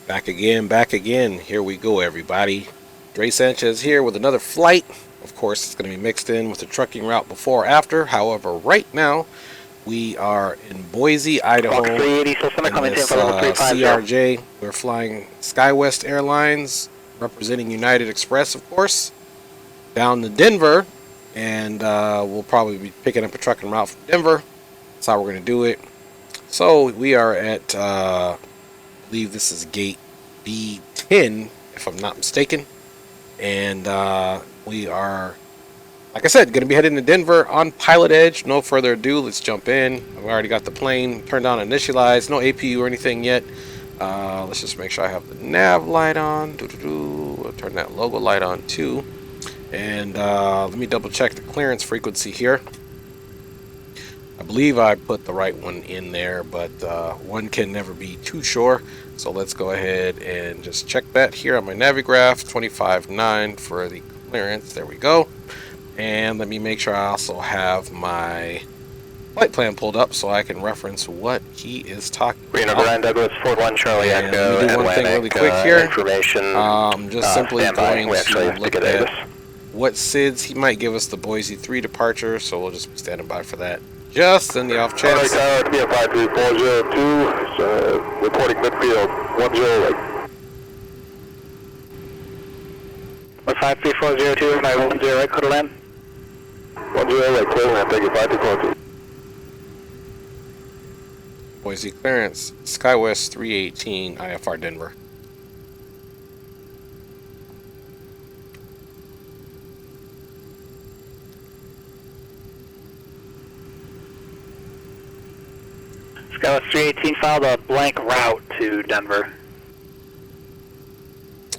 Back again. Here we go, everybody. Dre Sanchez here with another flight. Of course, it's going to be mixed in with the trucking route before or after. However, right now, we are in Boise, Idaho. In this CRJ. We're flying SkyWest Airlines, representing United Express, of course, down to Denver. And we'll probably be picking up a trucking route from Denver. That's how we're going to do it. So we are at, I believe this is gate B10, if I'm not mistaken. And we are, like I said, going to be heading to Denver on PilotEdge. No further ado, let's jump in. I've already got the plane turned on and initialized. No APU or anything yet. Let's just make sure I have the nav light on. I'll turn that logo light on too. And let me double check the clearance frequency here. I believe I put the right one in there, but one can never be too sure. So let's go ahead and just check that here on my Navigraph. 25.9 for the clearance. There we go. And let me make sure I also have my flight plan pulled up so I can reference what he is talking about. Reno Douglas 41 Charlie Echo. Let me do one thing really quick here. Information. Just simply going to look at this. What SIDS. He might give us the Boise 3 departure, so we'll just be standing by for that. Just in the off chance. Alright, be a 53402, reporting midfield 10 right. 53402, 910 right, clear to land. 10 right, clear to land, thank you, 53402. Boise clearance, SkyWest 318, IFR Denver. SkyWest 318 filed a blank route to Denver.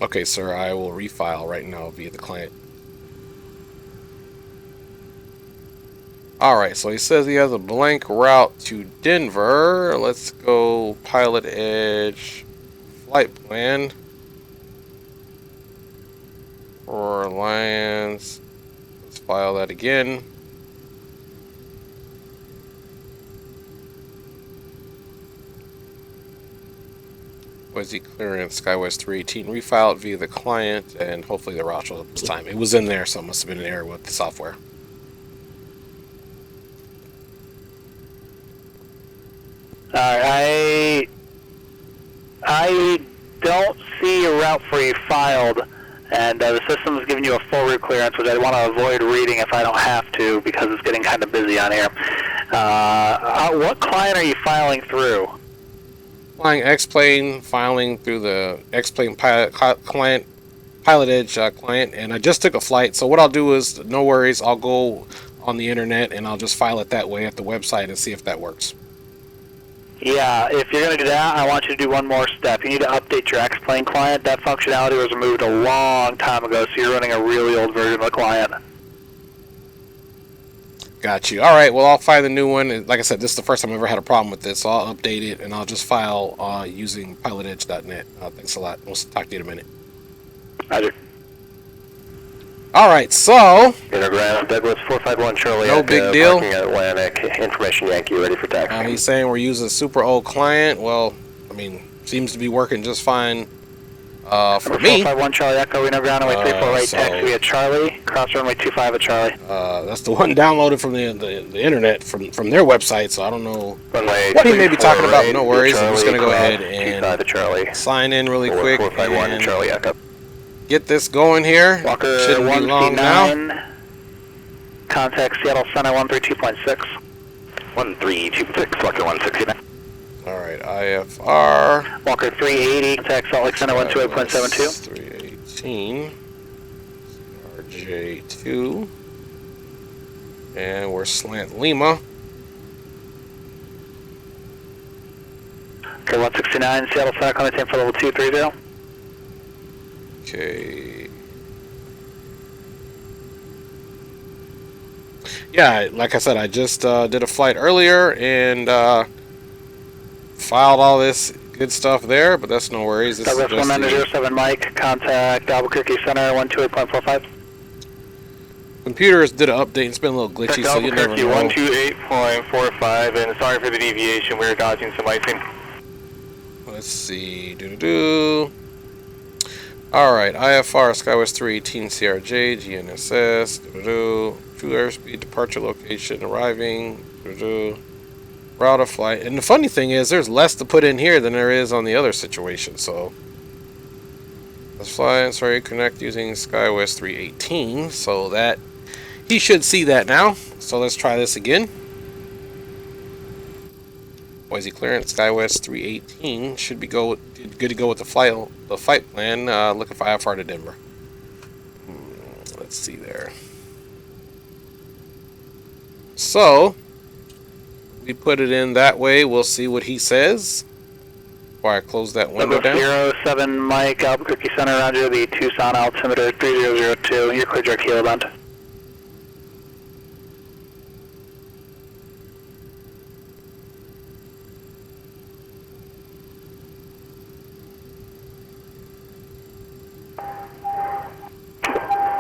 Okay, sir, I will refile right now via the client. Alright, so he says he has a blank route to Denver. Let's go PilotEdge flight plan for Alliance. Let's file that again. Boise clearance, SkyWest 318, refiled via the client, and hopefully the route shows up this time. It was in there, so it must have been an error with the software. I don't see a route for you filed, and the system is giving you a full route clearance, which I want to avoid reading if I don't have to, because it's getting kind of busy on here. What client are you filing through? Flying X-Plane, filing through the X-Plane client, PilotEdge client, and I just took a flight, so what I'll do is, no worries, I'll go on the internet and I'll just file it that way at the website and see if that works. Yeah, if you're going to do that, I want you to do one more step. You need to update your X-Plane client. That functionality was removed a long time ago, so you're running a really old version of the client. Got you. All right, well, I'll find the new one. Like I said, this is the first time I've ever had a problem with this, so I'll update it, and I'll just file using pilotedge.net. Thanks a lot. We'll talk to you in a minute. Roger. All right, so... Interground, Douglas 451 Charlie no Echo, big deal. Parking Atlantic, information Yankee, ready for taxi. He's saying we're using a super old client. Well, I mean, seems to be working just fine for me. 451 Charlie Echo, Interground, runway 34 right, taxi at Charlie, cross runway 25 at Charlie. That's the one downloaded from the internet from their website, so I don't know runway what he may be talking about. No worries, Charlie, I'm just going to go ahead and sign in really quick 451 and Charlie Echo. Get this going here. Walker Shouldn't be long now. Contact Seattle Center 132.6. 132.6, Walker 169. Alright, IFR. Walker 380, contact Salt Lake Center 128.72. 318. CRJ-2. And we're Slant Lima. Okay, 169, Seattle Center, coming in for level 230. Okay. Yeah, like I said, I just did a flight earlier and filed all this good stuff there, but that's no worries. This Douglas is just 1907 Mike, contact Albuquerque Center 128.45. Computers did an update. It's been a little glitchy, so you never know. 128.45, and sorry for the deviation. We were dodging some icing. Let's Let's see. Alright, IFR, SkyWest 318, CRJ, GNSS, true airspeed, departure location, arriving, route of flight. And the funny thing is, there's less to put in here than there is on the other situation, so. Let's fly and sorry, connect using SkyWest 318, so that he should see that now. So let's try this again. Boise clearance, SkyWest 318 should be good to go with the flight plan. Looking for IFR to Denver. Let's see there. So we put it in that way. We'll see what he says. Before I close that window down. 07 Mike, Albuquerque Center, roger, the Tucson altimeter 3002. You're clear direct kilo bend.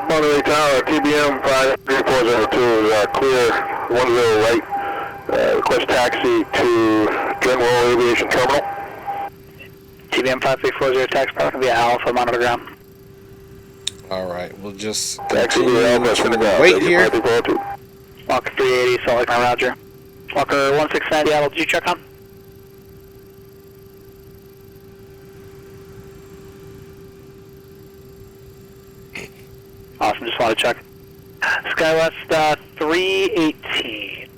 Monterey Tower, TBM 53402 is clear, 10 right. Request taxi to General Aviation Terminal. TBM 5340 tax parking via Alpha Monogram. Alright, we'll just Taxi continue via Alpha to wait here. Walker 380, Salt Lake, roger. Walker 1690, Seattle, did you check on? Awesome, just want to check. SkyWest 318.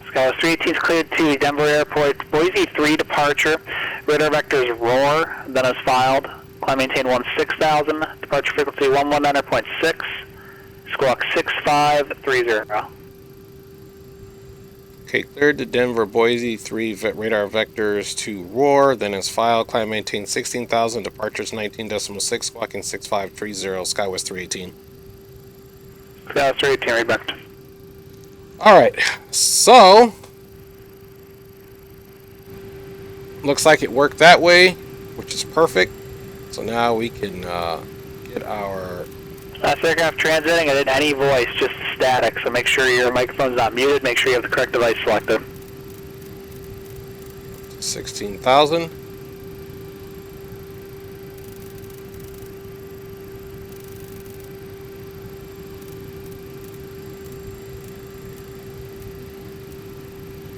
SkyWest 318 is cleared to Denver Airport. Boise 3 departure. Radar vectors roar, then is filed. Climb maintain 16,000. Departure frequency 119.6. Squawk 6530. Okay, cleared to Denver, Boise 3 radar vectors to roar, then is filed. Climb maintain 16,000. Departures 19.6. Squawking 6530. SkyWest 318. SkyWest 318, read back. Alright, so looks like it worked that way, which is perfect. So now we can get our Last aircraft transiting, I didn't any voice, just static, so make sure your microphone's not muted, make sure you have the correct device selected. 16,000.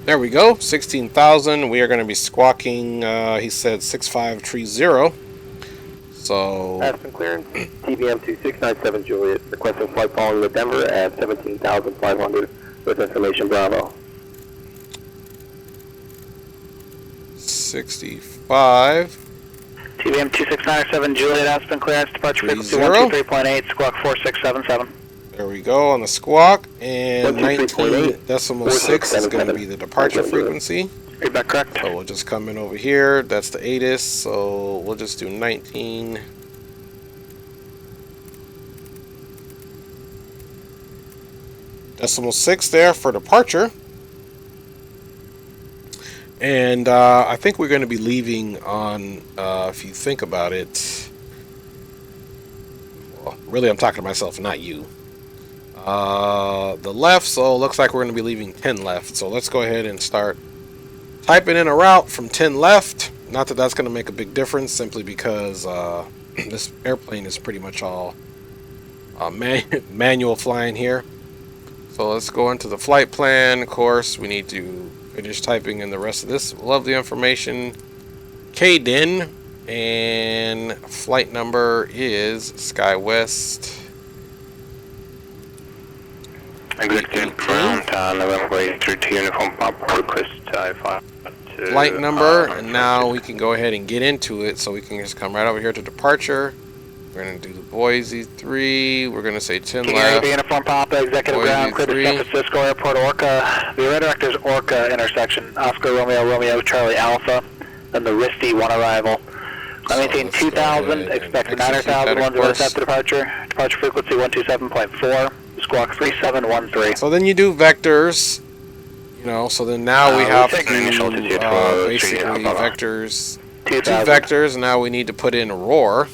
There we go, 16,000. We are going to be squawking, he said 6530. So Aspen clearance, TBM 2697 Juliet, requesting flight following to Denver at 17,500 with information Bravo. 65. TBM 2697 Juliet, Aspen clearance, departure frequency 123.8, squawk 4677. There we go on the squawk, and 123.8 19.6 is going to be the departure frequency. Read back correct. So we'll just come in over here. That's the ATIS, so we'll just do 19. Decimal 6 there for departure. And I think we're going to be leaving on, if you think about it, well, really I'm talking to myself, not you. The left, so it looks like we're going to be leaving 10 left. So let's go ahead and start typing in a route from 10 left. Not that that's going to make a big difference, simply because this airplane is pretty much all manual flying here. So let's go into the flight plan. Of course, we need to finish typing in the rest of this lovely information. KDIN, and flight number is SkyWest. Executive ground, November 3 uniform pop request Flight number, and now we can go ahead and get into it. So we can just come right over here to departure. We're going to do the Boise 3. We're going to say 10 left. Uniform Papa, executive Boise ground, clear to 3. San Francisco Airport, Orca. The radar director's Orca intersection. Oscar Romeo, Romeo, Charlie Alpha. Then the RISD 1 arrival. I maintain 2,000, expect 9,000, ones intercept departure. Departure frequency 127.4, squawk 3713. So then you do vectors, you know, so then now we have to basically vectors, 2 vectors, and now we need to put in roar.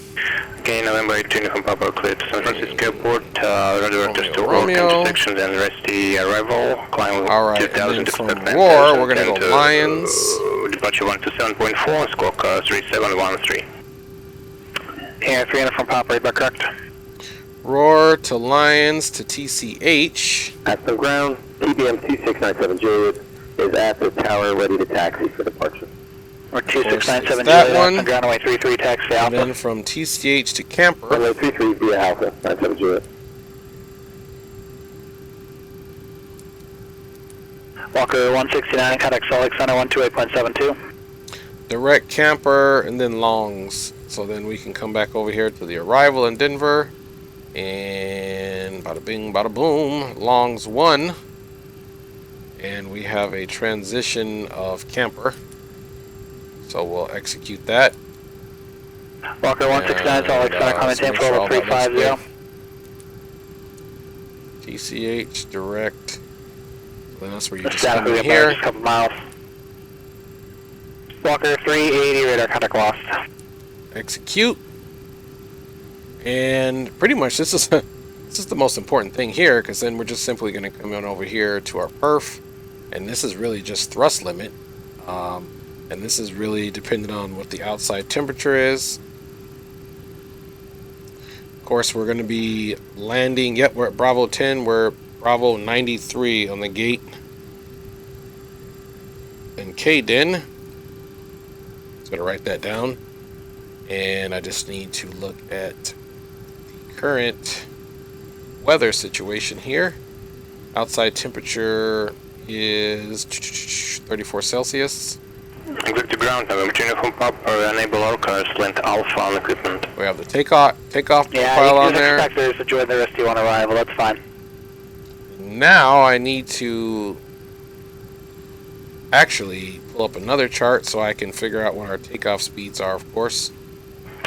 Okay, November 18 from Papa clear to San Francisco Airport, radar directors to Romeo intersections and RISD arrival, climb Alright, and then from roar, we're going to go Lions. departure 127.4, squawk 3713. Yeah, 300 from Pop, right back correct. Roar to Lions to TCH. At the ground, TBM 2697 Juliet is at the tower ready to taxi for departure. Or 2697 that Juliet, one. on ground away 33 taxi And Alpha. then from TCH to Camper. Runway 33 via Alpha, 97 Juliet. Walker 169, contact Salt Lake Center 128.72. Direct Camper and then Longs. So then we can come back over here to the arrival in Denver. And bada bing, bada boom. Longs 1. And we have a transition of Camper. So we'll execute that. Walker 169, Salt Lake Center, comment in for 350. TCH, direct. Then that's where you just Static come in here. here. Just a couple miles. Walker 380, radar contact lost. Execute. And pretty much this is the most important thing here, because then we're just simply going to come on over here to our perf, and this is really just thrust limit, and this is really dependent on what the outside temperature is. Of course, we're going to be landing. Yep, we're at Bravo 10. We're Bravo 93 on the gate. And KDEN. Just going to write that down. And I just need to look at the current weather situation here. Outside temperature is 34 Celsius. Exit to ground, Virginia from Pop, enable all cars, link Alpha on equipment. We have the takeoff Yeah, profile you on can there. expect there's a join the rest on arrival, that's fine. Now I need to actually pull up another chart so I can figure out what our takeoff speeds are, of course.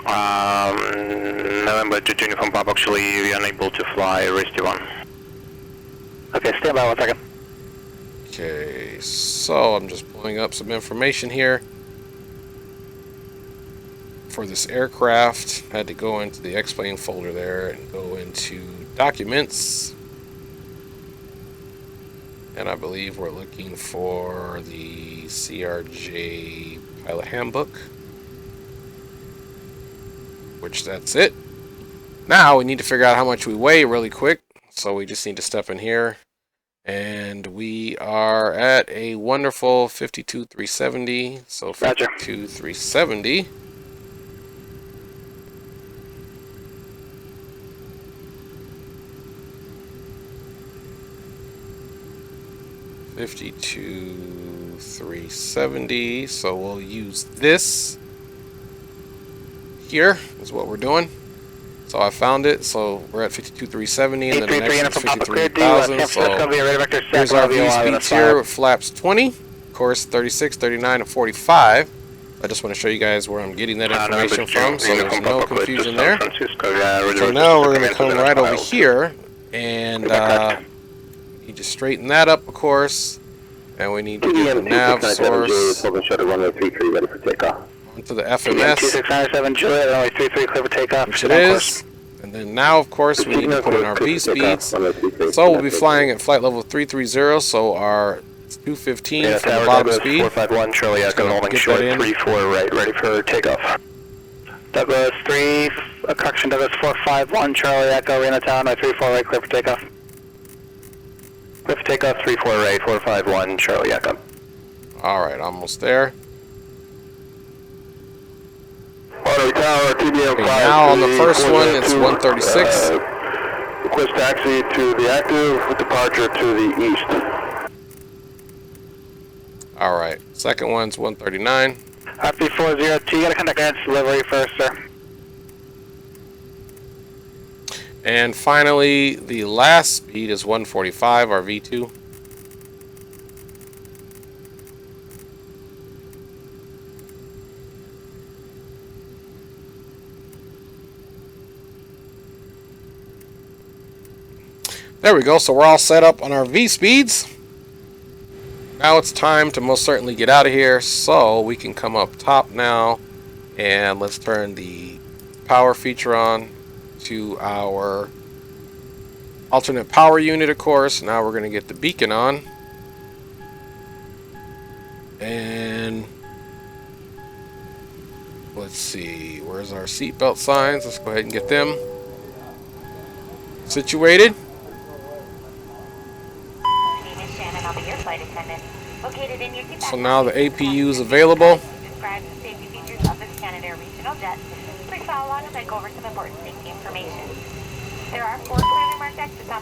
November to Virginia from Pop, actually we are unable to fly Resty 1. Okay, stand by 1 second. Okay, so I'm just pulling up some information here. For this aircraft, I had to go into the X-Plane folder there and go into Documents. And I believe we're looking for the CRJ Pilot Handbook. Which that's it. Now we need to figure out how much we weigh really quick. So we just need to step in here. And we are at a wonderful 52,370. So 52,370. $52,370. So we'll use this. Here is what we're doing. So I found it. So we're at 52,370, and then the next is 53,000. So here's our V speeds here. Flaps 20, of course 36, 39, and 45. I just want to show you guys where I'm getting that information from, so there's no confusion there. So now we're going to come right over here, and you just straighten that up, of course, and we need to get the nav source onto the FMS, 2697 Juliet, runway 33 clear for takeoff. which it is. And then now, of course, we need to put in our V speeds. So we'll be flying at flight level 330, so our 215 for the bottom speed. 451 Charlie Echo, holding short 34 right, ready for takeoff. Douglas 3, correction, Douglas 451 Charlie Echo, in the town, 34 right, clear for takeoff. Clear for takeoff, 34 right, 451 Charlie Echo. Alright, almost there. Okay, now on the first one, it's 136. Request taxi to the active with departure to the east. Alright, second one's 139. RP402, you gotta contact guidance delivery first, sir. And finally, the last speed is 145, our V2. There we go, so we're all set up on our V speeds. Now it's time to most certainly get out of here, so we can come up top now, and let's turn the power feature on to our alternate power unit, of course. Now we're going to get the beacon on, and let's see, where's our seatbelt signs? Let's go ahead and get them situated. So now the APU is available.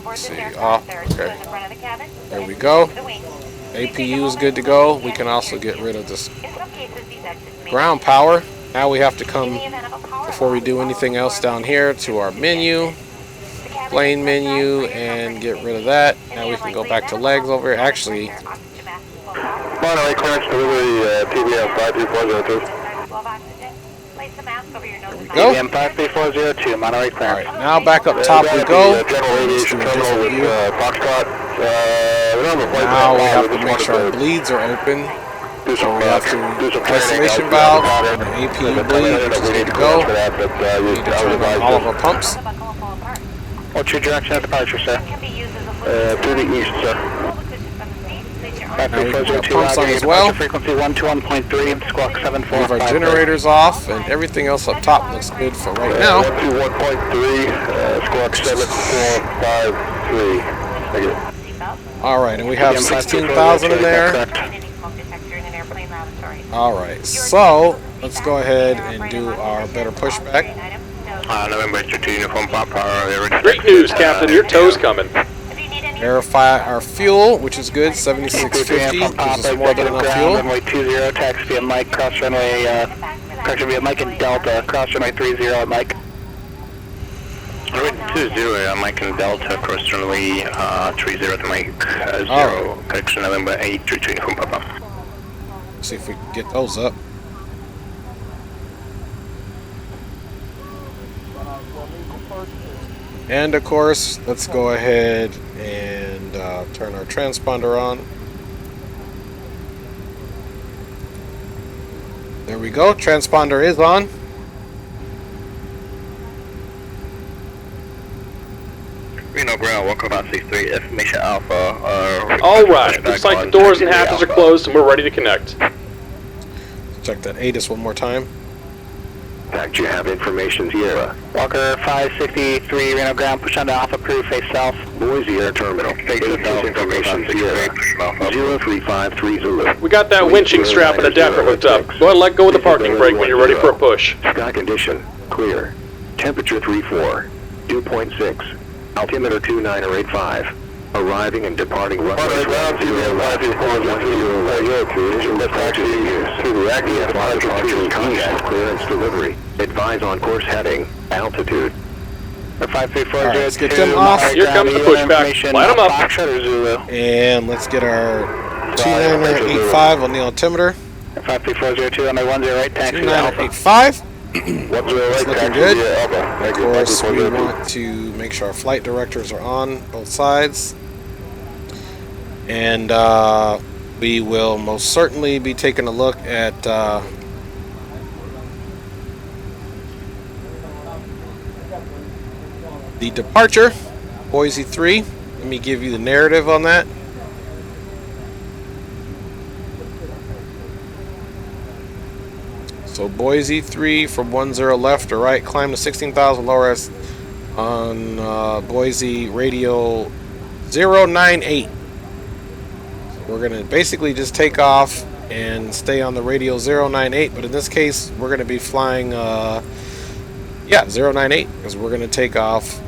Let's see, okay. There we go. APU is good to go. We can also get rid of this ground power. Now we have to come, before we do anything else down here, to our menu, plane menu, and get rid of that. Now we can go back to legs over here. Actually, Monterey clearance delivery, TBM 53402. go. TBM 53402, Monterey clearance. Alright, now back up top we go. General aviation terminal with Foxtrot. Now we have to make sure our bleeds are open. So we have to isolation valve, and our APU bleed, which is good to go. We need to turn on all of our pumps. What's your direction of departure, sir? To the east, sir. Now we can put our pumps on as well. Frequency 121.3, squawk 74. Leave our generators off, and everything else up top looks good for right now. 121.3, squawk 7453. Thank you. Alright, and we have 16,000 in there. Alright, so let's go ahead and do our better pushback. November 2 uniform Papa. Great news, Captain. Your tow's coming. Verify our fuel, which is good, 7650, gives us more than enough fuel. Runway 20, taxi via Mike, cross runway, correction via Mike and Delta, cross runway 30 at Mike. Runway 20, Mike and Delta, cross runway 30 at Mike, 0, Alright. correction November 8, 2 uniform Papa. See if we can get those up. And of course, let's go ahead and turn our transponder on. There we go, transponder is on. Reno ground, welcome about 63, information alpha. Alright, looks like the doors and hatches are closed and we're ready to connect. Check that ATIS one more time. Fact, you have information Sierra. Walker 563, Reno ground, push on to Alpha Crew, face south. Boise Air Terminal. Face south, information Sierra. 03530. We got that winching strap and adapter hooked up. Go ahead and let go of the parking brake when you're ready for a push. Sky condition, clear. Temperature 34, 2.6. Altimeter 2985. Arriving and departing runway 20. Clearance delivery. Advise on course heading. Altitude. 534, Alright, let's get them off. Here comes the pushback. Line them up. And let's get our 2985 on the altimeter. 53402 on my 10 right, taxi to Alpha. 2985. It's looking good. Of course, we want to make sure our flight directors are on both sides. And we will most certainly be taking a look at the departure, Boise 3. Let me give you the narrative on that. So Boise 3 from 10 left to right, climb to 16,000 lower on Boise radio 098. We're going to basically just take off and stay on the radio 098, but in this case we're going to be flying 098 because we're going to take off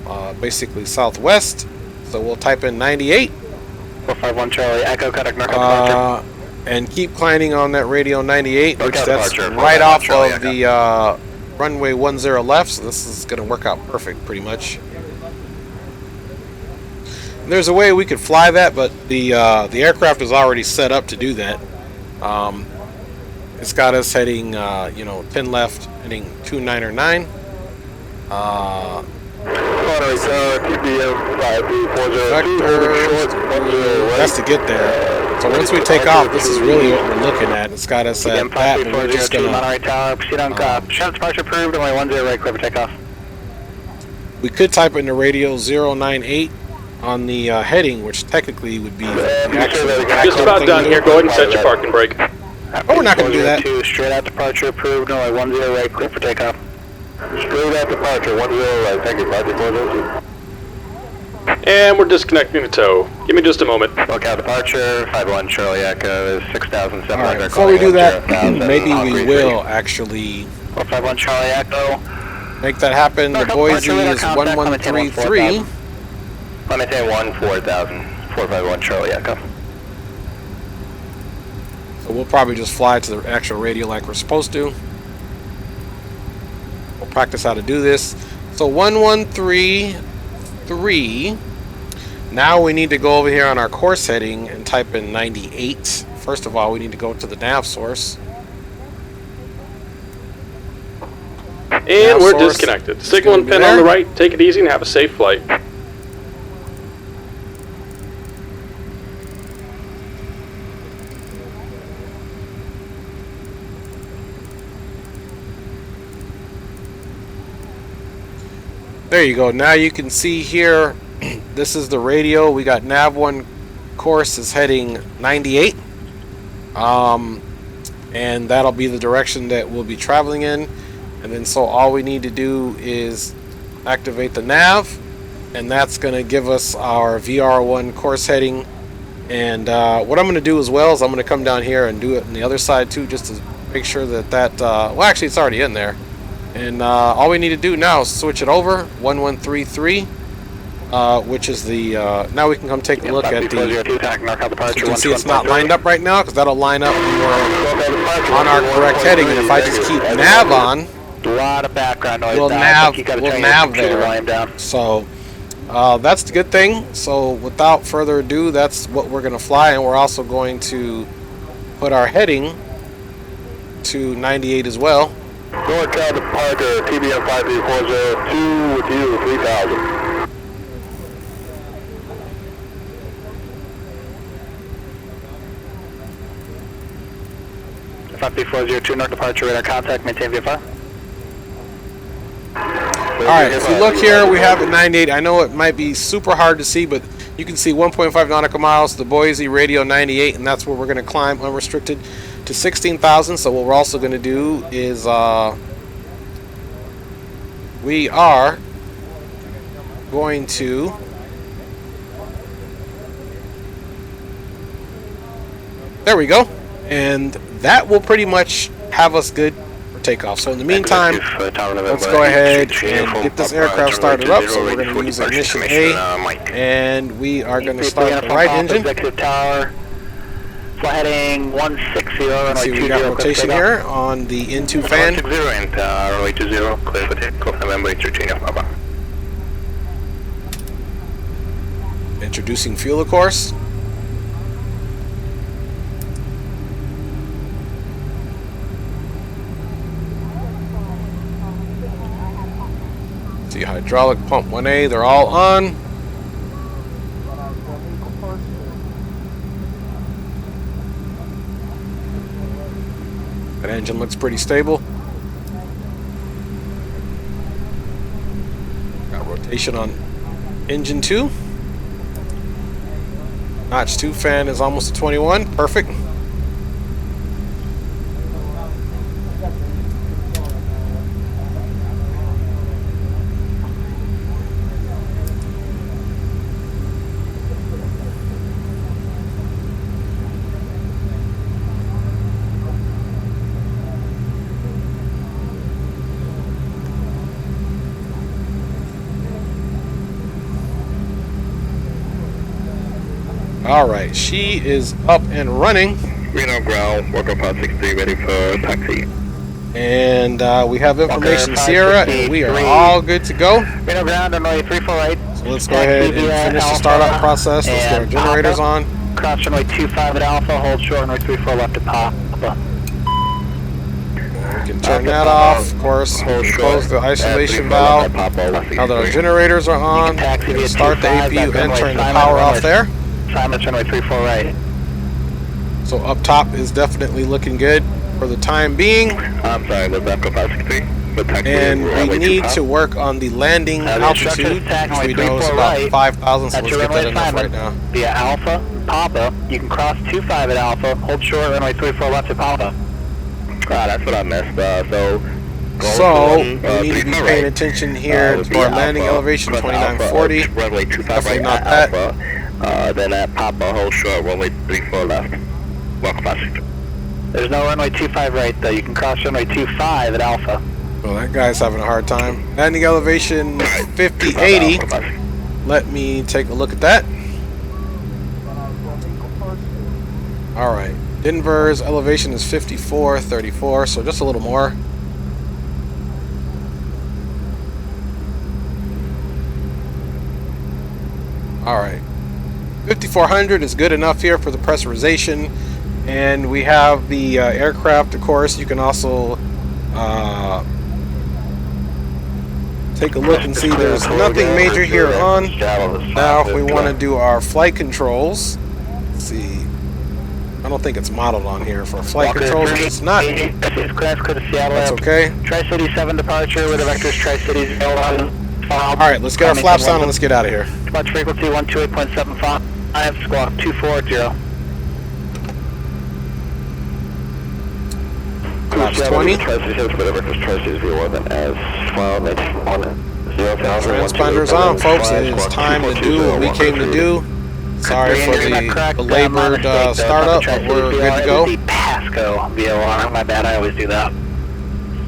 basically southwest. So we'll type in 98 451 Charlie, Echo, contact Norco departure. And keep climbing on that radio 98, which that's departure, right off Charlie, of the runway 10 left, so this is going to work out perfect pretty much. There's a way we could fly that, but the aircraft is already set up to do that. It's got us heading 10 left, heading 299. That's to get there. So once we take off, this is really what we're looking at. It's got us at that, and we're just gonna. Shut departure approved, only 10 right, clear for takeoff. We could type in the radio 098 on the heading, which technically would be the actual. Just about done here. Go ahead and set your parking brake. But we're not going to do that. Straight out departure approved, no, 10 right, clear for takeoff. Straight out departure, 10 right. Thank you, 5402. And we're disconnecting the tow. Give me just a moment. Lockout departure, 51 Charlie Echo, 6,700. All right, before we do that, maybe we will actually 51 Charlie Echo. make that happen. The Boise is 1133. Let me say 14,000, 451 Charlie Echo. So we'll probably just fly to the actual radio like we're supposed to. We'll practice how to do this. So 1133. Now we need to go over here on our course heading and type in 98. First of all, we need to go to the nav source. And we're disconnected. Signal and pin on the right. Take it easy and have a safe flight. There you go. Now you can see here, this is the radio. We got nav1 course is heading 98. And that'll be the direction that we'll be traveling in. And then so all we need to do is activate the nav, and that's going to give us our VR1 course heading. And what I'm going to do as well is I'm going to come down here and do it on the other side too, just to make sure that well, actually it's already in there. And all we need to do now is switch it over, 1133, which is the, now we can come take a look at the, you can see it's not lined up right now, because that'll line up when we're on our correct heading. And if I just keep nav on, A lot of background noise. we'll nav there. So that's the good thing. So without further ado, that's what we're going to fly, and we're also going to put our heading to 98 as well. NorCal departure, TBM 53402 with you, 3000. North departure, radar contact, maintain VFR. Alright, if you look here, we have it 98. I know it might be super hard to see, but you can see 1.5 nautical miles, the Boise radio 98, and that's where we're going to climb unrestricted to 16,000. So what we're also going to do is we are going to there we go, and that will pretty much have us good for takeoff. So in the meantime, let's go ahead and get this aircraft started up. So we're going to use ignition A, and we are going to start the right engine. Flight heading 160. Let's see, we got rotation here on the N2 fan. Runway 20, clear for takeoff, November, interchange of Papa. Introducing fuel, of course. See, hydraulic pump 1A, they're all on. That engine looks pretty stable. Got rotation on engine 2. Notch 2 fan is almost a 21. Perfect. Alright, she is up and running. Reno ground, worker pod 63 ready for taxi. And we have information Sierra, and we are all good to go. Reno ground, runway 34 So let's go ahead and finish the startup process. Let's get our generators on. Cross runway 25 at Alpha, hold short runway 34 left at Papa. We can turn that off, of course. Close the isolation valve. Now that our generators are on, we can start the APU and turn the power off there. Simon's runway 34 right. So up top is definitely looking good for the time being. I'm sorry, was that 563? And we need to work on the landing altitude, which we know is about 5,000, so let's get that enough right now. Via Alpha, Papa, you can cross 25 at Alpha, hold short, runway 34 left at Papa. That's what I missed, So, we need to be paying attention here to our landing elevation, 2940, definitely not that. Then at Papa, hold short, runway 34 left. Welcome, passenger. There's no runway 25 right though, you can cross runway 25 at Alpha. Well, that guy's having a hard time. Landing elevation 5080. Let me take a look at that. Alright, Denver's elevation is 5434, so just a little more. Alright, 5400 is good enough here for the pressurization. And we have the aircraft, of course. You can also take a look and see there's nothing major here on. Now, if we want to do our flight controls, let's see. I don't think it's modeled on here for flight controls. If it's not, that's okay. Tri-City 7 departure with the vectors Tri-Cities. Alright, let's get our flaps on and let's get out of here. Launch frequency 128.75, squawk 240. Flaps 20. Transponders on, folks. It's time to do what we came to do. Sorry for the belabored startup, but we're good to go. Pasco VOR. My bad, I always do that.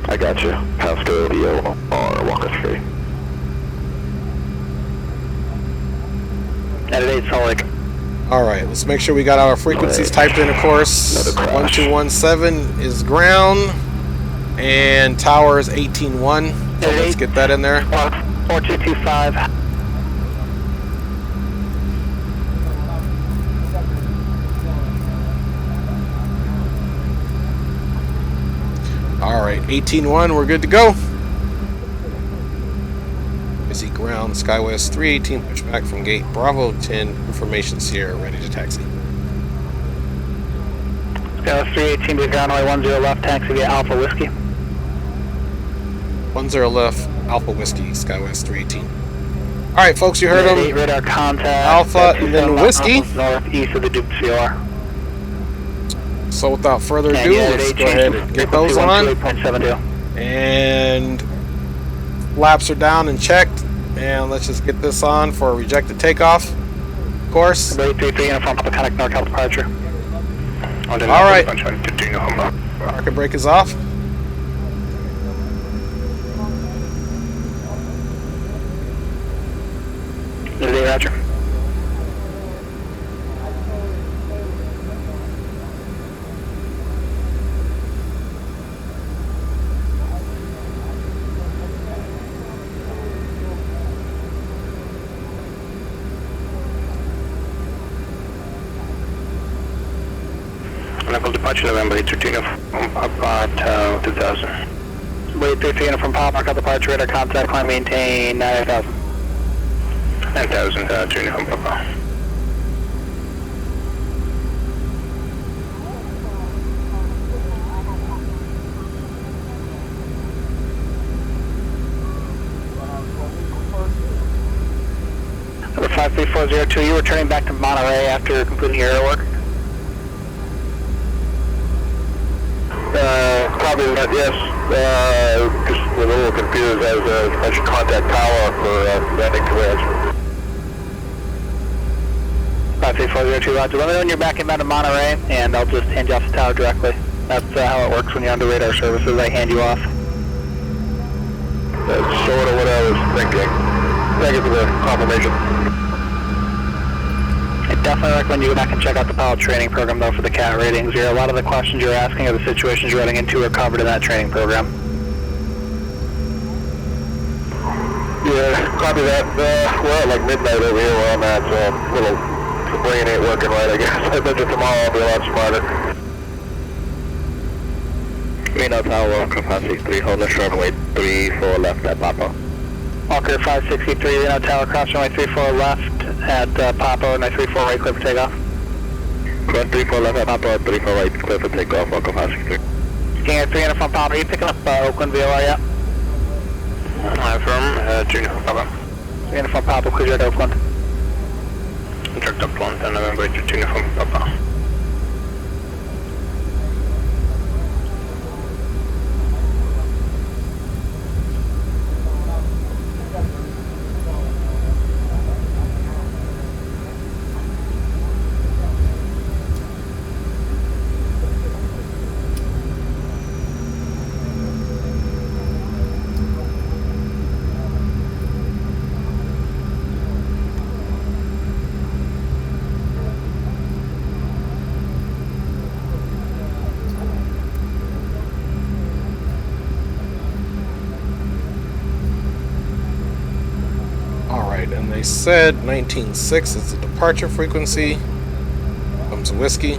I got you. Pasco VOR, walk us free. At 8 Salt Lake. Alright, let's make sure we got our frequencies typed in, of course. 1217 is ground, and tower is 18.1. So let's get that in there. 4225. Alright, 18.1, we're good to go. Boise ground, SkyWest 318, pushback from gate Bravo 10, information Sierra, ready to taxi. SkyWest 318 to ground, runway 10 left, taxi via Alpha Whiskey. 10 left, Alpha Whiskey, SkyWest 318. Alright, folks, you heard them. Radar contact. Alpha and then Whiskey. Northeast of the Duke CR. So without further ado, let's go ahead and get those on. And flaps are down and checked. And let's just get this on for a rejected takeoff, of course. 33 uniform, connect NorCal departure. Alright. Market brake is off. Roger. Level departure November 13 about 2000. Wait 13 from Pop, mark out departure, radar contact, climb maintain 9,000. 9,000, turn home Papa. Number 53402, you returning back to Monterey after completing your air work? Probably not, yes. Just a little confused as I should contact Tower for landing commands. 53402, Roger. Let me know when you're back inbound to Monterey, and I'll just hand you off the tower directly. That's how it works when you're under radar services. I hand you off. That's sort of what I was thinking. Thank you for the confirmation. I definitely recommend you go back and check out the pilot training program, though, for the CAT ratings. A lot of the questions you're asking or the situations you're running into are covered in that training program. Yeah, copy that. We're at like midnight over here where I'm at, so the brain ain't working right, I guess. I bet you tomorrow I'll be a lot smarter. Reno Tower, capacity 3, hold the short runway 34 left at Papa. Walker 563, Reno Tower, cross runway 34 left at Papa, runway 34 right, clear for takeoff. Cross 34 left at Papa, 34 right, clear for takeoff, Walker 563. King Air 300 from Papa, are you picking up Oakland VOR yet? Uniform Papa. Uniform Papa, clear jet Oakland. Contract Oakland, November 82 Uniform Papa. And they said 19.6 is the departure frequency. Comes whiskey.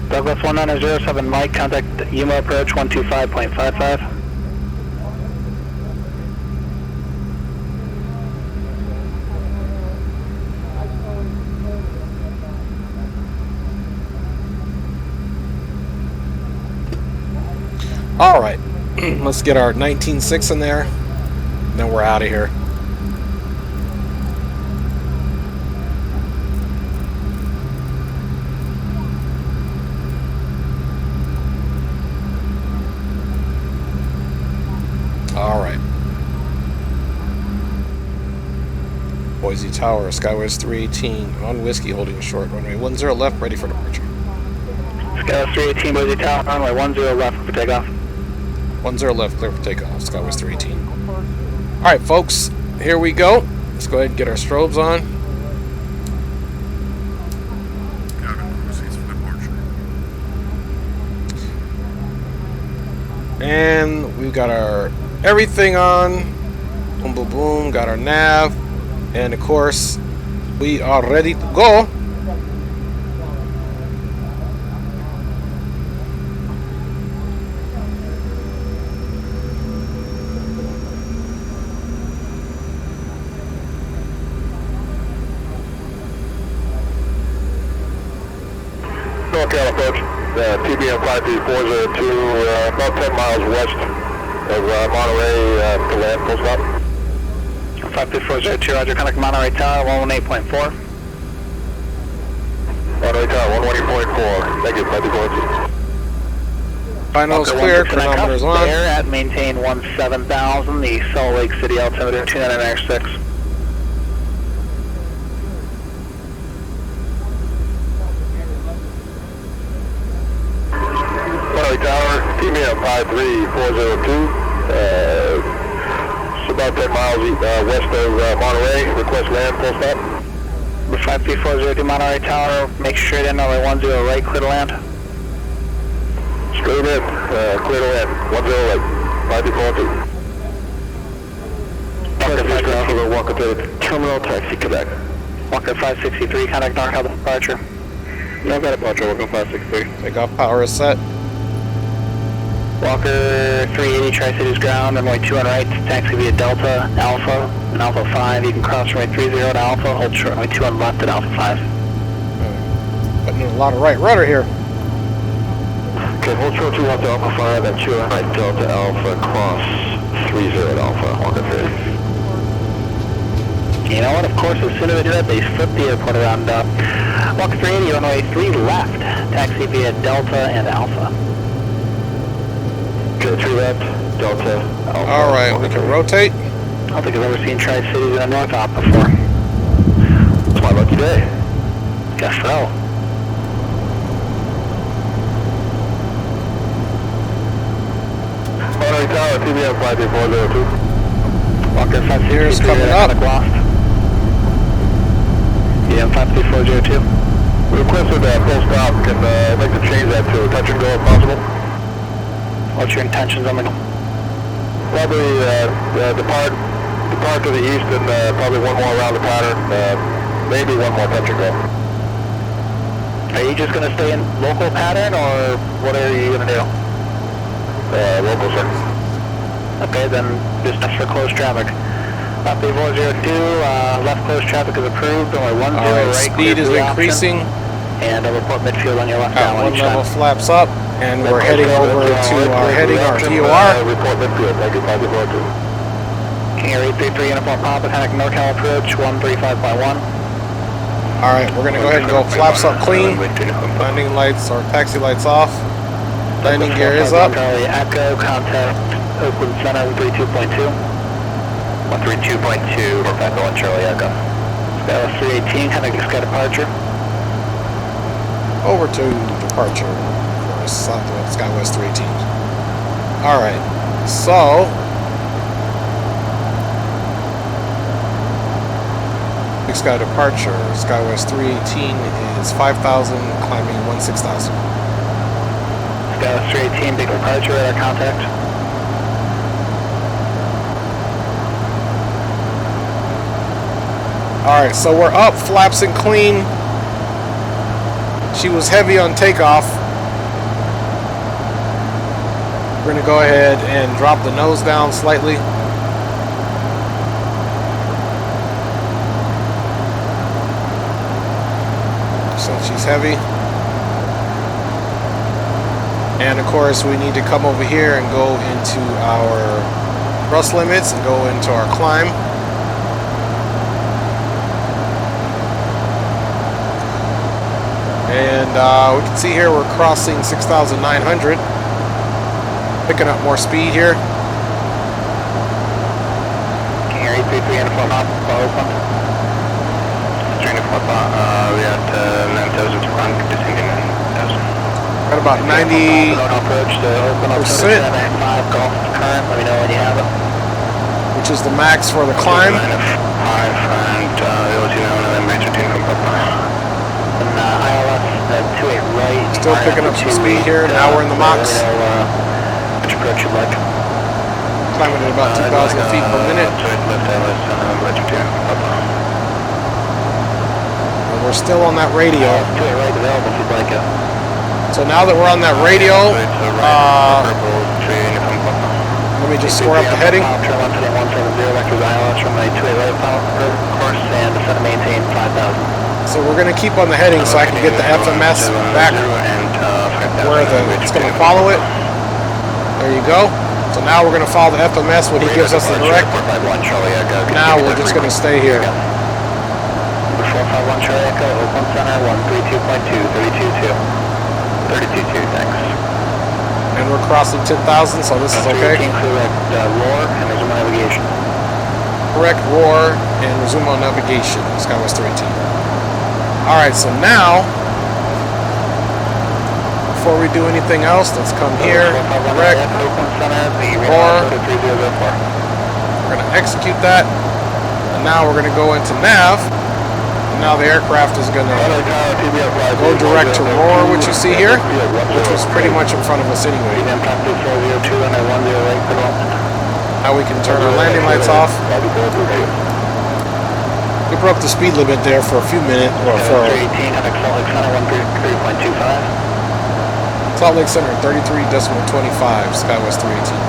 Douglas 1907 Mike, contact Yuma approach 125.55. All right, let's get our 19.6 in there, and then we're out of here. All right. Boise Tower, Skywest 318, on whiskey, holding a short runway 10 left, ready for departure. Skywest 318, Boise Tower, runway 10 left for takeoff. 10 left, clear for takeoff, Skywest 318. All right, folks, here we go. Let's go ahead and get our strobes on. And we've got our everything on. Boom, boom, boom. Got our nav. And of course, we are ready to go. NorCal approach, TBM 53402, about 10 miles west of Monterey to land, full stop. 53402, Roger, contact Monterey Tower 118.4. Monterey Tower 118.4, thank you, 53402. Finals clear, chronometers on. There at maintain 17,000, the Salt Lake City altimeter 299.6. Tower, TBM 53402, it's about 10 miles west of Monterey, request land, full stop. 53402 Monterey Tower, make sure straight in, runway 10 right, clear to land. Straight in, clear to land, 10 right, 53402. Walker to terminal, taxi Quebec. Walker 563, contact NorCal departure. Yeah, I've got a departure, Walker 563. Takeoff power is set. Walker 380, Tri-Cities ground, runway 21 right, taxi via Delta, Alpha, and Alpha 5. You can cross runway 30 to Alpha, hold short runway 21 left at Alpha 5. Putting in a lot of right rudder here. Okay, hold short 2 left to Alpha 5, and 2 right Delta Alpha, cross 30 at Alpha, Walker 3. You know what, of course, as soon as they do that, they flip the airport around. Walker 380, runway 3 left, taxi via Delta and Alpha. Okay, 3 left, Delta, Alpha. All right, we can rotate. I don't think I've ever seen Tri-Cities in a north op before. It's my lucky day. Guess so. Monterey Tower, TBM 53402. Walker 563, Here's coming up. lost. TBM 53402. We requested full stop. Can I'd like to change that to touch and go if possible. What's your intentions on the go? Probably depart to the east and probably one more around the pattern. Maybe one more touch and go. Are you just going to stay in local pattern, or what are you going to do? Local, sir. Okay, then just for closed traffic. Copy 402, left close traffic is approved, only 10 Alright, right, speed is increasing. And report midfield on your left Got down. one level flaps up, and we're heading over to our heading, our VOR. Report midfield, thank you, copy 402. King Air 833, uniform Papa, connect NorCal approach, 135.1. Alright, we're going to go ahead and go flaps up clean. Landing lights or taxi lights off. Landing gear is up. Charlie Echo, contact Oakland Center 132.2. 132.2, Echo on Charlie Echo. Skyline 318, connect Sky departure. Over to departure for Southwest Skywest 318. Alright, so Big Sky departure, Skywest 318 is 5,000, climbing 16,000. Skywest 318, big departure, radar contact. Alright, so we're up, flaps and clean. She was heavy on takeoff. We're going to go ahead and drop the nose down slightly. Since she's heavy. And of course we need to come over here and go into our thrust limits and go into our climb. And we can see here we're crossing 6,900. Picking up more speed here. King Air 833, uniform Papa, open. Uniform Papa, we got 9,000 to run, descending 9,000. Got about 90%. Approach to open up 5 Golf current, let me know when you have it. Which is the max for the climb. 5 and you'll see now and then major team from Papa. And ILS 28 right. Still picking up some speed here. Now we're in the Mach. Which approach you like? Climbing at about 2,000 feet per minute. And we're still on that radio. 28 right available if you'd like it. So now that we're on that radio, let me just square up the heading. Turn 17170 vectors ILS from the 28 right course and descend to maintain 5,000. So we're going to keep on the heading so I can get the FMS back where it's going to follow it. There you go. So now we're going to follow the FMS when he gives us the direct. Now we're just going to stay here. 451 Charlie Echo, Oakland Center, 132.2, 32.2, thanks. And we're crossing 10,000, so this is okay. Correct roar and resume navigation. Correct roar and resume on navigation, Skywest 318. Alright, so now, before we do anything else, let's come here, correct, roar. We're going to execute that, and now we're going to go into nav, and now the aircraft is going to go direct to roar, which you see here, which was pretty much in front of us anyway. Now we can turn our landing lights off. We broke the speed limit there for a few minutes, or for Salt Lake Center, 33.25, Skywest 318.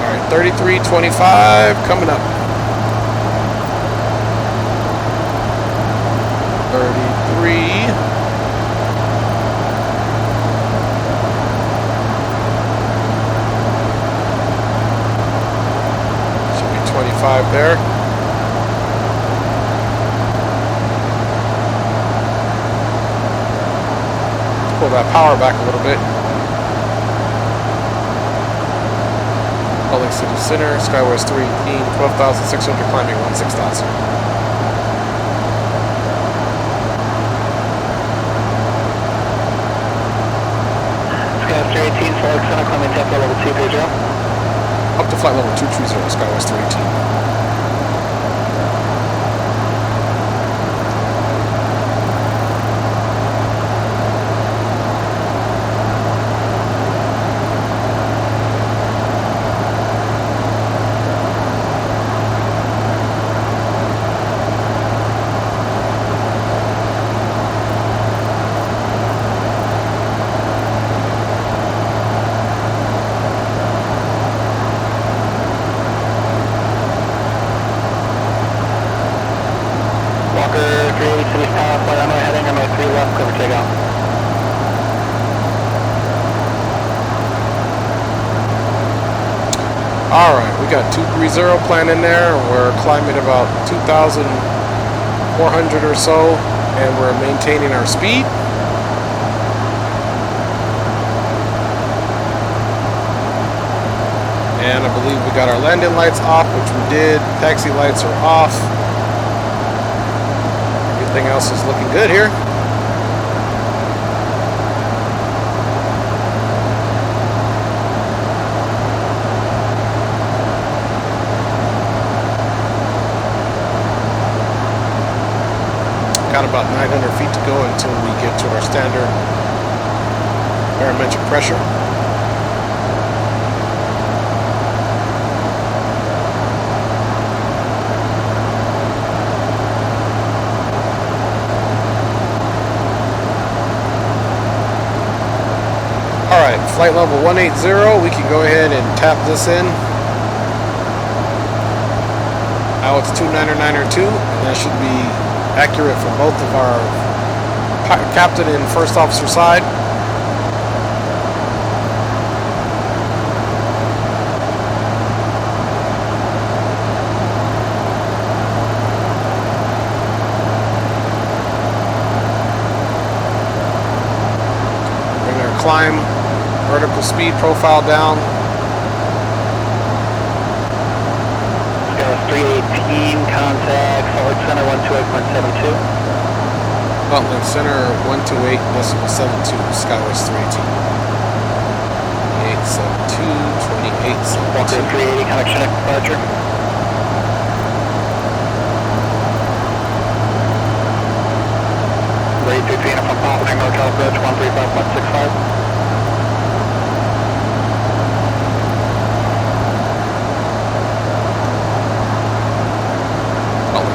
Alright, 33.25 coming up. 33. Should be 25 there. Pull that power back a little bit. Salt Lake City Center, Skywest 318, 12,600, climbing 16,000. Skywest 318, Salt Lake Center, climbing tempo level 230. Up to flight level 230, Skywest 318. 380 City Tower, flight runway heading, runway 3 left, clear for takeoff. Alright, we got 230 planned in there. We're climbing about 2,400 or so, and we're maintaining our speed. And I believe we got our landing lights off, which we did. Taxi lights are off. Everything else is looking good here. Got about 900 feet to go until we get to our standard barometric pressure. Alright, flight level 180, we can go ahead and tap this in. Now it's 29902, and that should be accurate for both of our captain and first officer side. Bring our climb vertical speed profile down. Scale 318, contact, Salt Lake Center 128.72. Salt Lake Center 128.72, Skywest 318. 2872, 2872. Walker 380, connection at departure. Ready to Phoenix from Papa Tango Hotel Approach 135.65.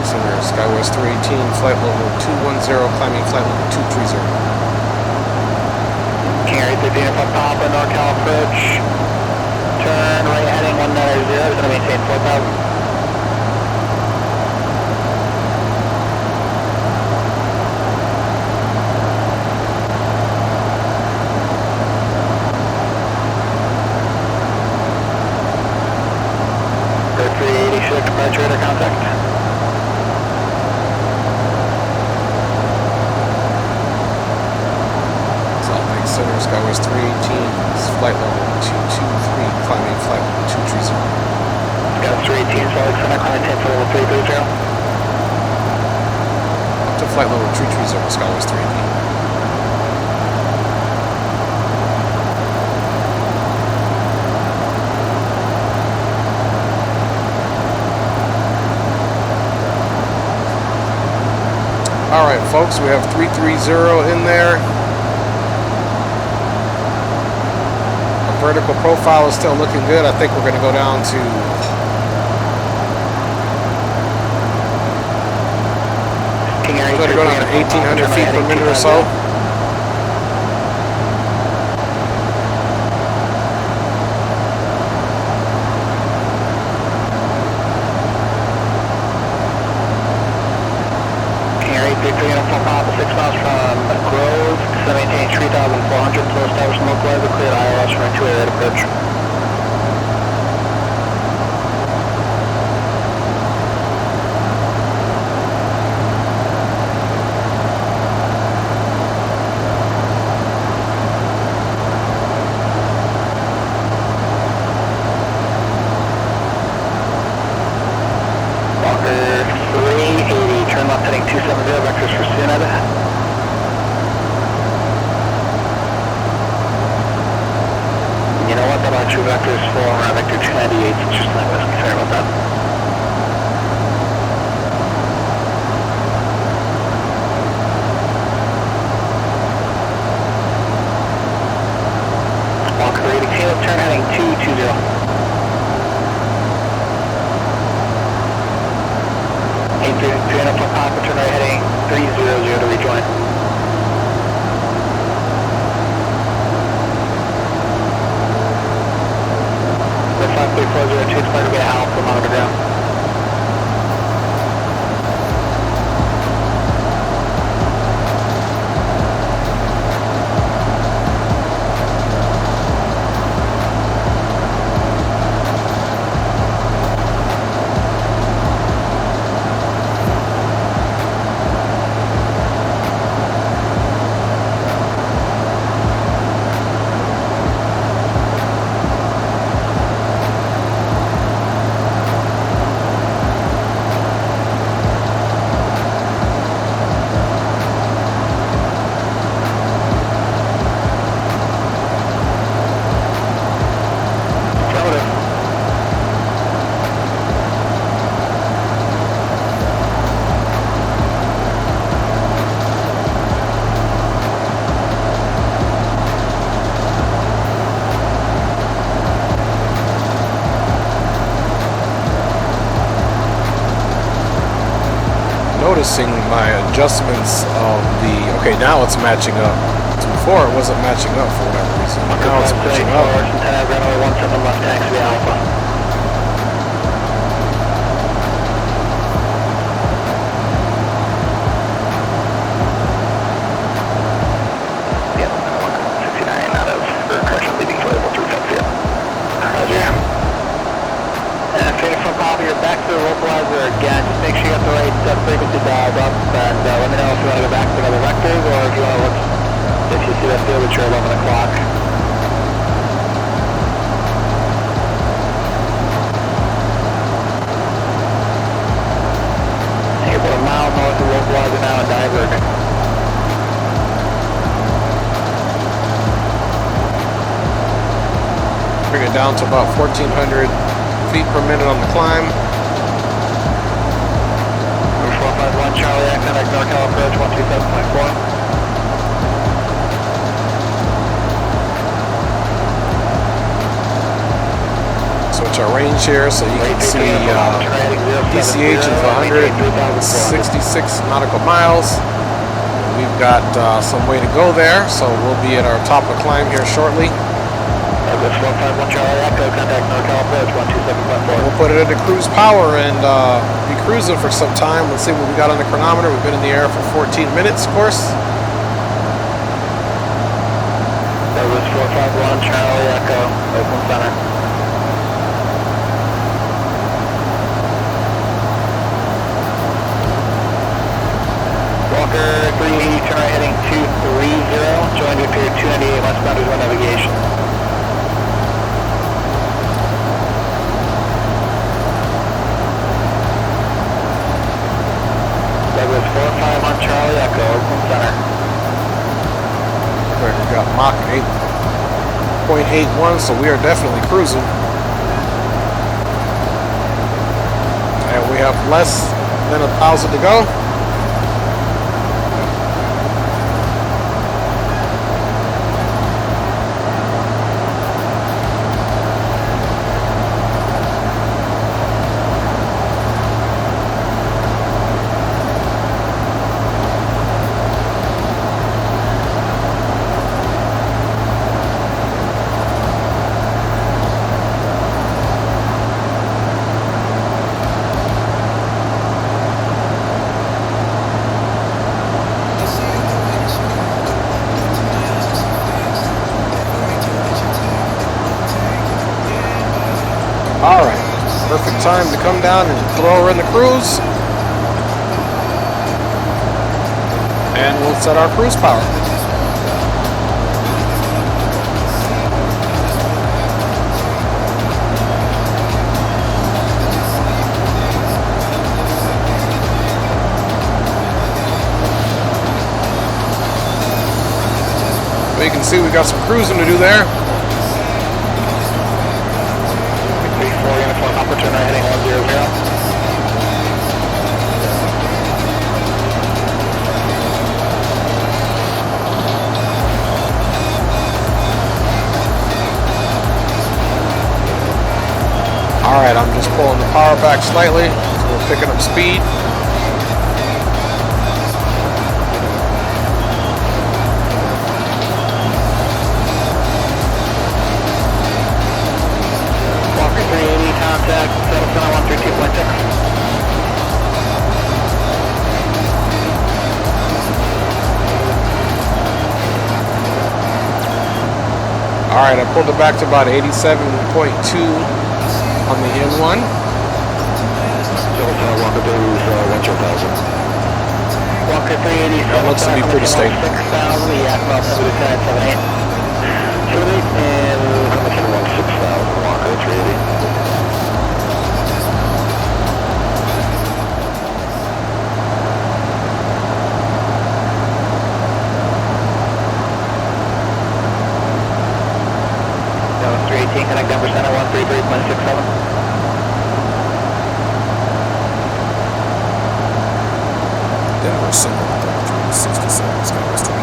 Center, Skywest 318, flight level 210, climbing flight level 230. King Air 815 from Papa, NorCal approach. Turn right heading 190, is going to maintain 4,000. Air 386, departure radar contact. Center, Skywest 318, flight level 223, climbing flight level 230. Skywest 318, Salt Lake Center, climb 10 for level 330. Up to flight level 330, Skywest 318. Alright folks, we have 330 in there. Vertical profile is still looking good. I think we're going to go down to we're going to go down to 1,800 feet per minute or so. King Air 833 from Papa 6 miles from Grove. Maintain 3,400, close establishment localizer, clear ILS for 2 air approach. Walker 380, turn left heading 270, vectors for Suned. Two vectors for vector 298, it's just not less concerned about that. Walker 80, tail turn heading 220. 833 from Papa, turn right heading 300 to rejoin. Big 402, expect to get Alpha monitor down. noticing my adjustments of the, okay, now it's matching up. Before it wasn't matching up for whatever reason. Now it's matching up. Runway 17 left, taxi Alpha. Back to the localizer again, just make sure you got the right frequency dialed up, and let me know if you want to go back to another vectors, or if you want to look, if you see that field at your 11 o'clock. And you're about a mile north of localizer now in Diverg. Bring it down to about 1,400 feet per minute on the climb. 451 Charlie, contact NorCal approach 127.4. Switch our range here so you can see PCH is 166 nautical miles. We've got some way to go there, so we'll be at our top of climb here shortly. 451 Charlie Echo, contact NorCal approach 127.4. We'll put it into cruise power and be cruising for some time. Let's see what we got on the chronometer. We've been in the air for 14 minutes, of course. That was 451 Charlie Echo, Oakland Center. Walker 380, turn right heading 230, join to pier 298 westbound with navigation. Douglas 451 Charlie Echo, Oakland Center. We got Mach 8.81, so we are definitely cruising. And we have less than 1,000 to go. Alright, perfect time to come down and throw her in the cruise. And we'll set our cruise power. Well, you can see we got some cruising to do there. Turn right heading 100. Alright, I'm just pulling the power back slightly, so we're picking up speed. Contact, settle center 132.6. Alright, I pulled it back to about 87.2 on the N1. Walker 1,000. Walker 380, that looks to be pretty stable. 6,000, the Yakima 78. 78 and 6,000, Walker 380. Connect Denver Center 133.67. Denver Center 133.67. Skywards 22.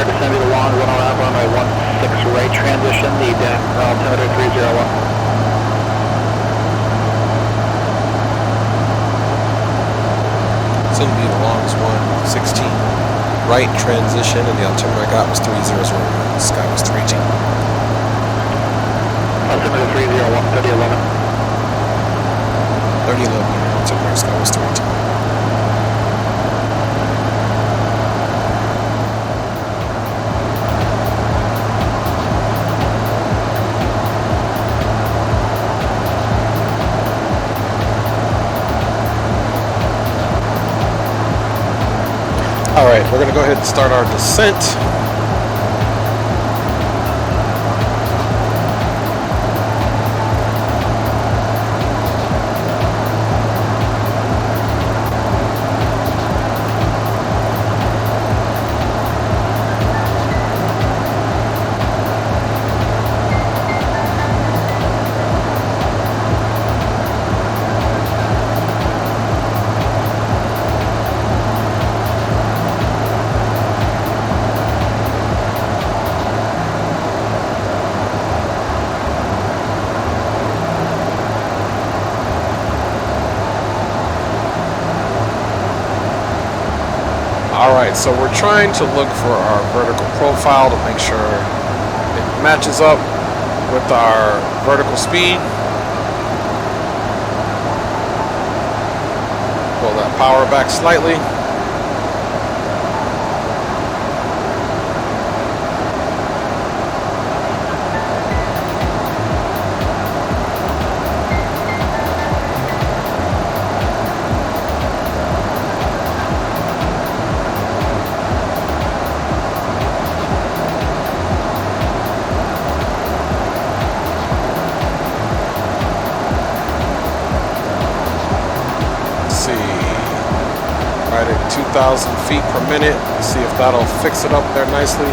Center, descend to the long 1 around runway 16 right transition, the altimeter 301. It's going to be the longest one, 16 right transition, and the altimeter I got was 3001. The sky was 318. Altimeter 301, 3011. 3011, altimeter sky was 318. Alright, we're going to go ahead and start our descent. Alright, so we're trying to look for our vertical profile to make sure it matches up with our vertical speed. Pull that power back slightly. Right at 2,000 feet per minute. See if that'll fix it up there nicely.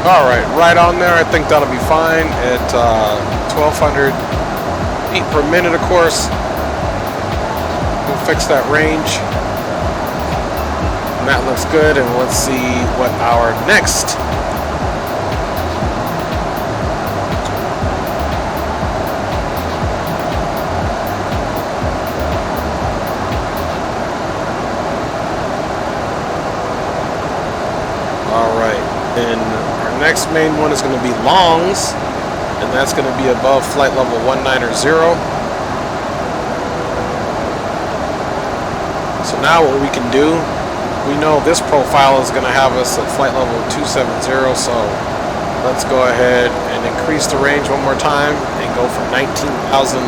Alright, right on there. I think that'll be fine at 1,200 feet per minute, of course. We'll fix that range. And that looks good, and let's see what our next then our next main one is going to be longs, and that's going to be above flight level 190. So now what we can do, we know this profile is going to have us at flight level 270, so let's go ahead and increase the range one more time and go for 19,000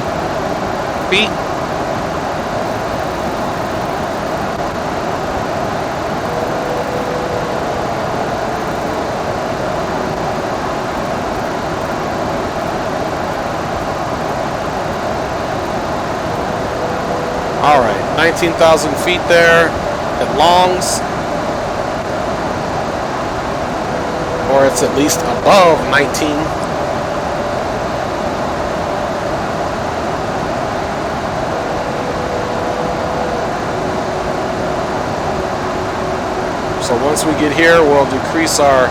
feet. Alright, 19,000 feet there at longs, or it's at least above 19. So once we get here, we'll decrease our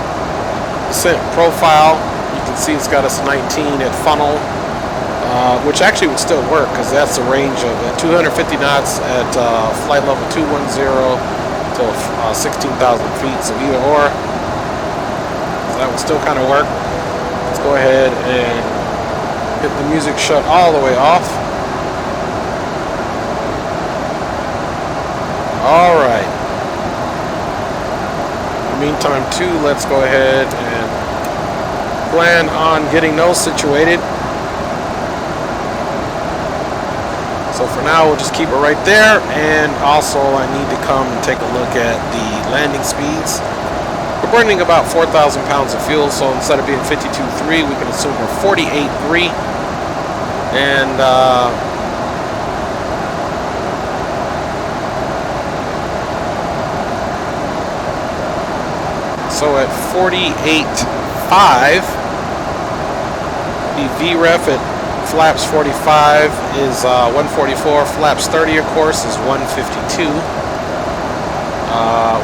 descent profile. You can see it's got us 19 at funnel. Which actually would still work because that's the range of 250 knots at flight level 210 to 16,000 feet. So either or, so that would still kind of work. Let's go ahead and get the music shut all the way off. All right. meantime, too, let's go ahead and plan on getting those situated. So for now, we'll just keep it right there. And also, I need to come and take a look at the landing speeds. We're burning about 4,000 pounds of fuel, so instead of being 52.3, we can assume we're 48.3. And so at 48.5, the VREF at flaps 45 is 144. Flaps 30, of course, is 152.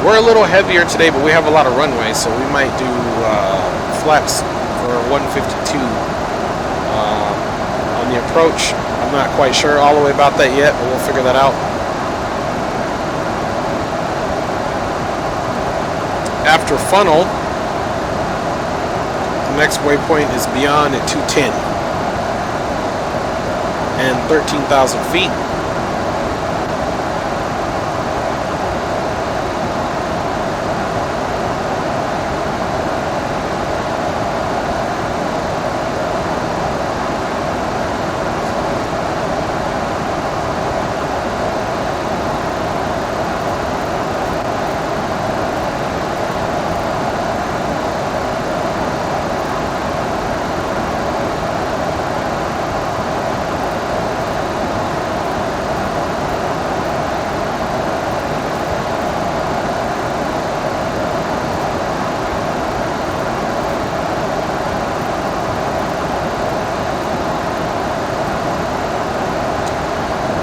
We're a little heavier today, but we have a lot of runway, so we might do flaps for 152 on the approach. I'm not quite sure all the way about that yet, but we'll figure that out. After funnel, the next waypoint is beyond at 210 and 13,000 feet.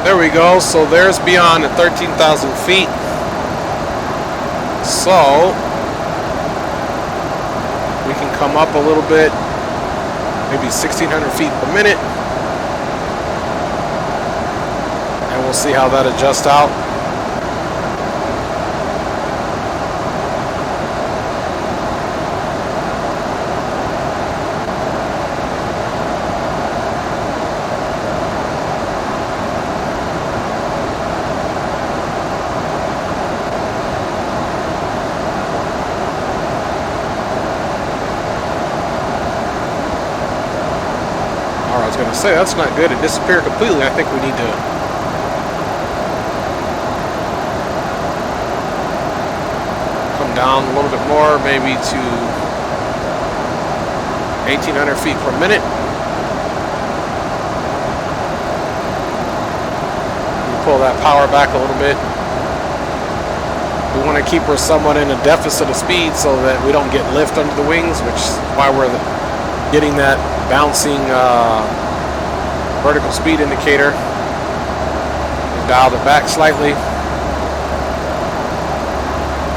There we go. So there's beyond at 13,000 feet. So we can come up a little bit, maybe 1,600 feet per minute, and we'll see how that adjusts out. Say that's not good. It disappeared completely. I think we need to come down a little bit more, maybe to 1,800 feet per minute. Pull that power back a little bit. We want to keep her somewhat in a deficit of speed so that we don't get lift under the wings, which is why we're getting that bouncing vertical speed indicator. We dialed it back slightly,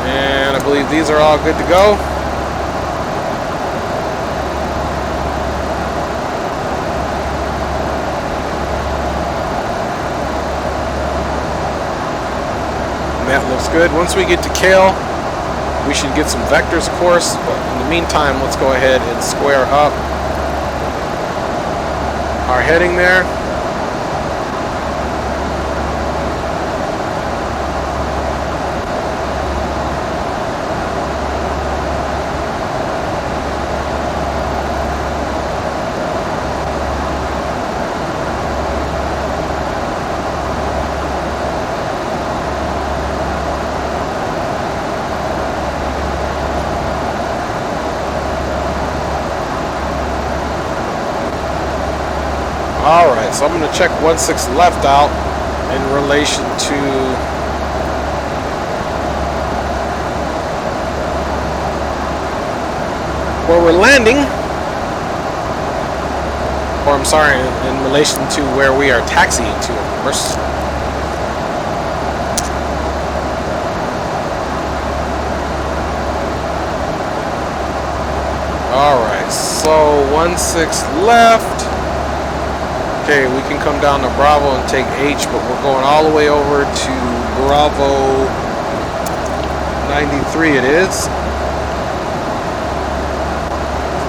and I believe these are all good to go. And that looks good. Once we get to Kale, we should get some vectors, of course, but in the meantime, let's go ahead and square up our heading there. Alright, so I'm going to check 1/6 left out in relation to where we're landing, or I'm sorry, in relation to where we are taxiing to, of course. Alright, so 1/6 left. Okay, we can come down to Bravo and take H, but we're going all the way over to Bravo 93 it is.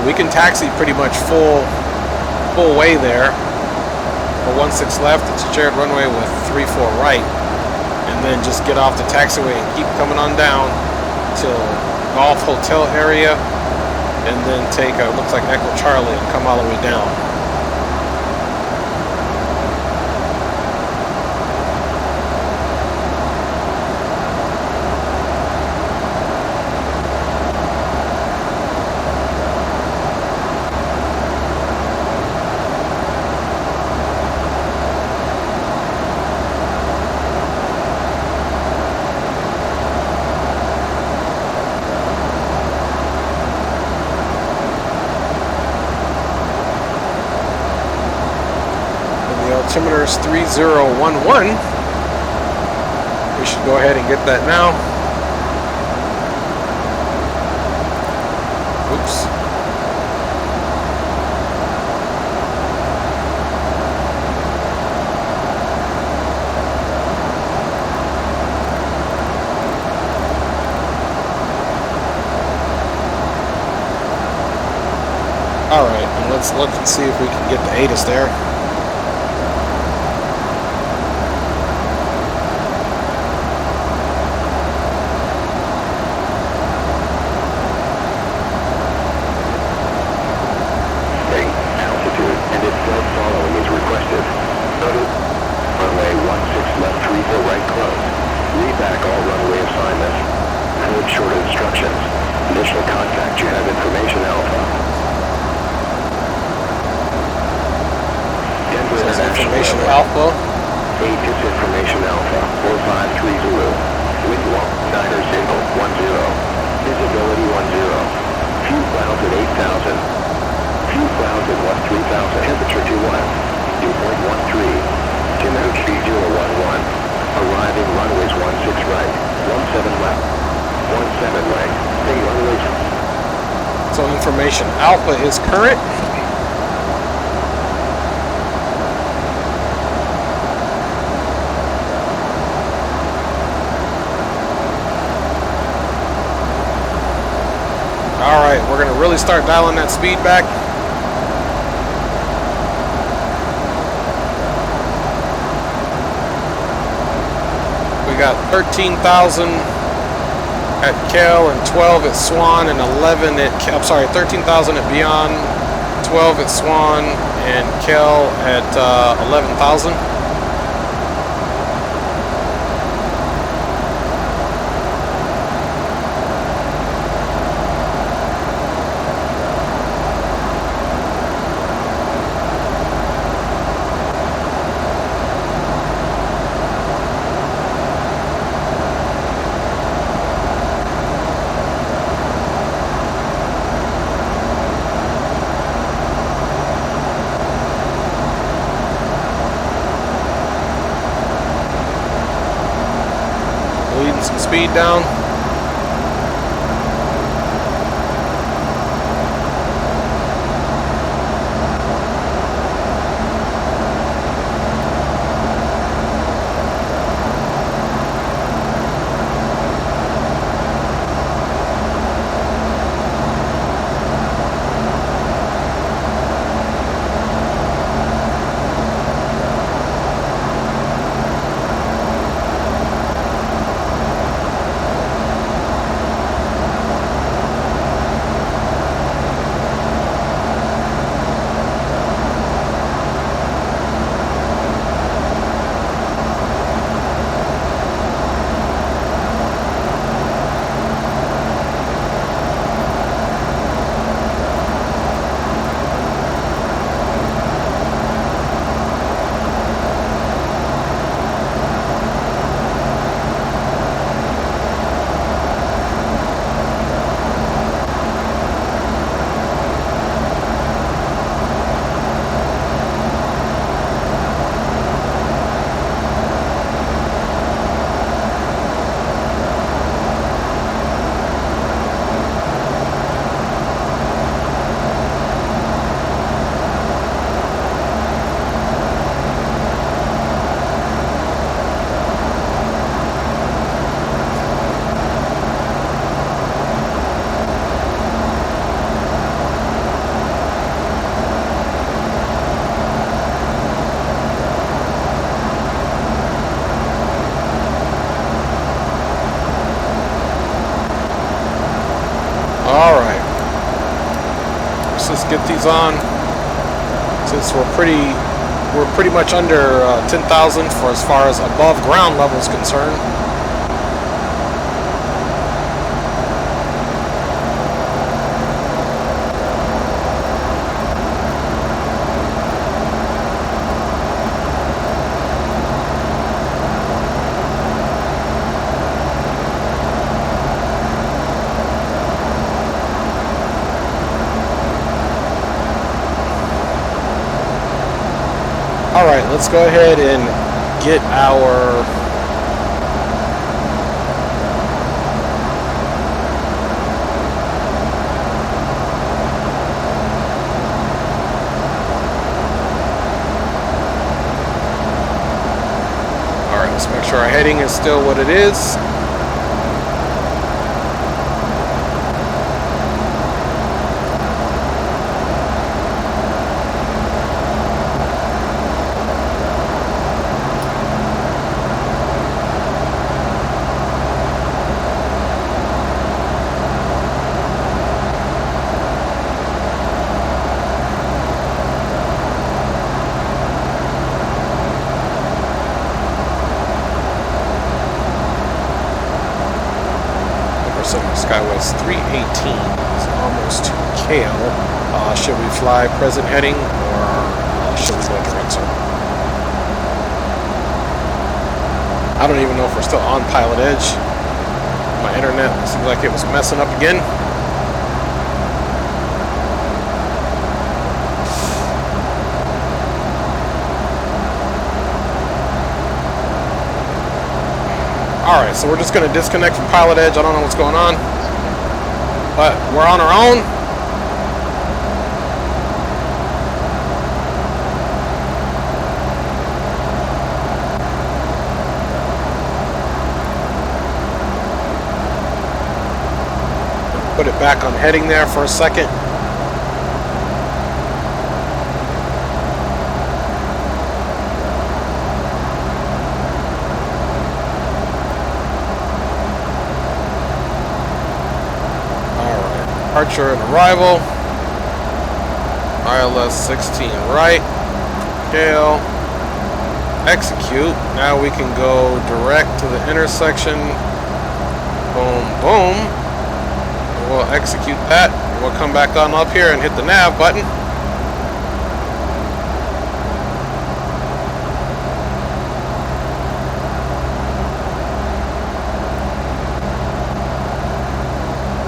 We can taxi pretty much full way there. For 1/6 left, it's a shared runway with 3-4 right. And then just get off the taxiway and keep coming on down till Golf Hotel area, and then take looks like Echo Charlie and come all the way down. Altimeter is 3011. We should go ahead and get that now. Oops. All right, and let's look and see if we can get the ATIS there. Alpha. ATIS information Alpha, 4530. Wind walk, Niner signal, 10. Visibility 10. Few clouds at 8,000. Few clouds at 3000. Temperature 21. Dew point 13. Altimeter 3011. Arriving runways 16 right. 17 left. 17 right. Stay runways. So information Alpha is current. Alright, we're going to really start dialing that speed back. We got 13,000 at Kel and 12 at Swan and 11 at Kel. I'm sorry, 13,000 at Beyond, 12 at Swan and Kel at 11,000. Some speed down. All right. Let's just get these on. Since we're pretty much under 10,000 for as far as above ground level is concerned. All right, let's go ahead and get our let's make sure our heading is still what it is. Skywest 318 is almost to KL. Should we fly present heading or should we go direct circle? I don't even know if we're still on PilotEdge. My internet seems like it was messing up again. Alright, so we're just going to disconnect from PilotEdge. I don't know what's going on. But we're on our own. Put it back on heading there for a second. Departure and arrival. ILS 16 right. KL. Execute. Now we can go direct to the intersection. Boom, boom. And we'll execute that. And we'll come back on up here and hit the nav button.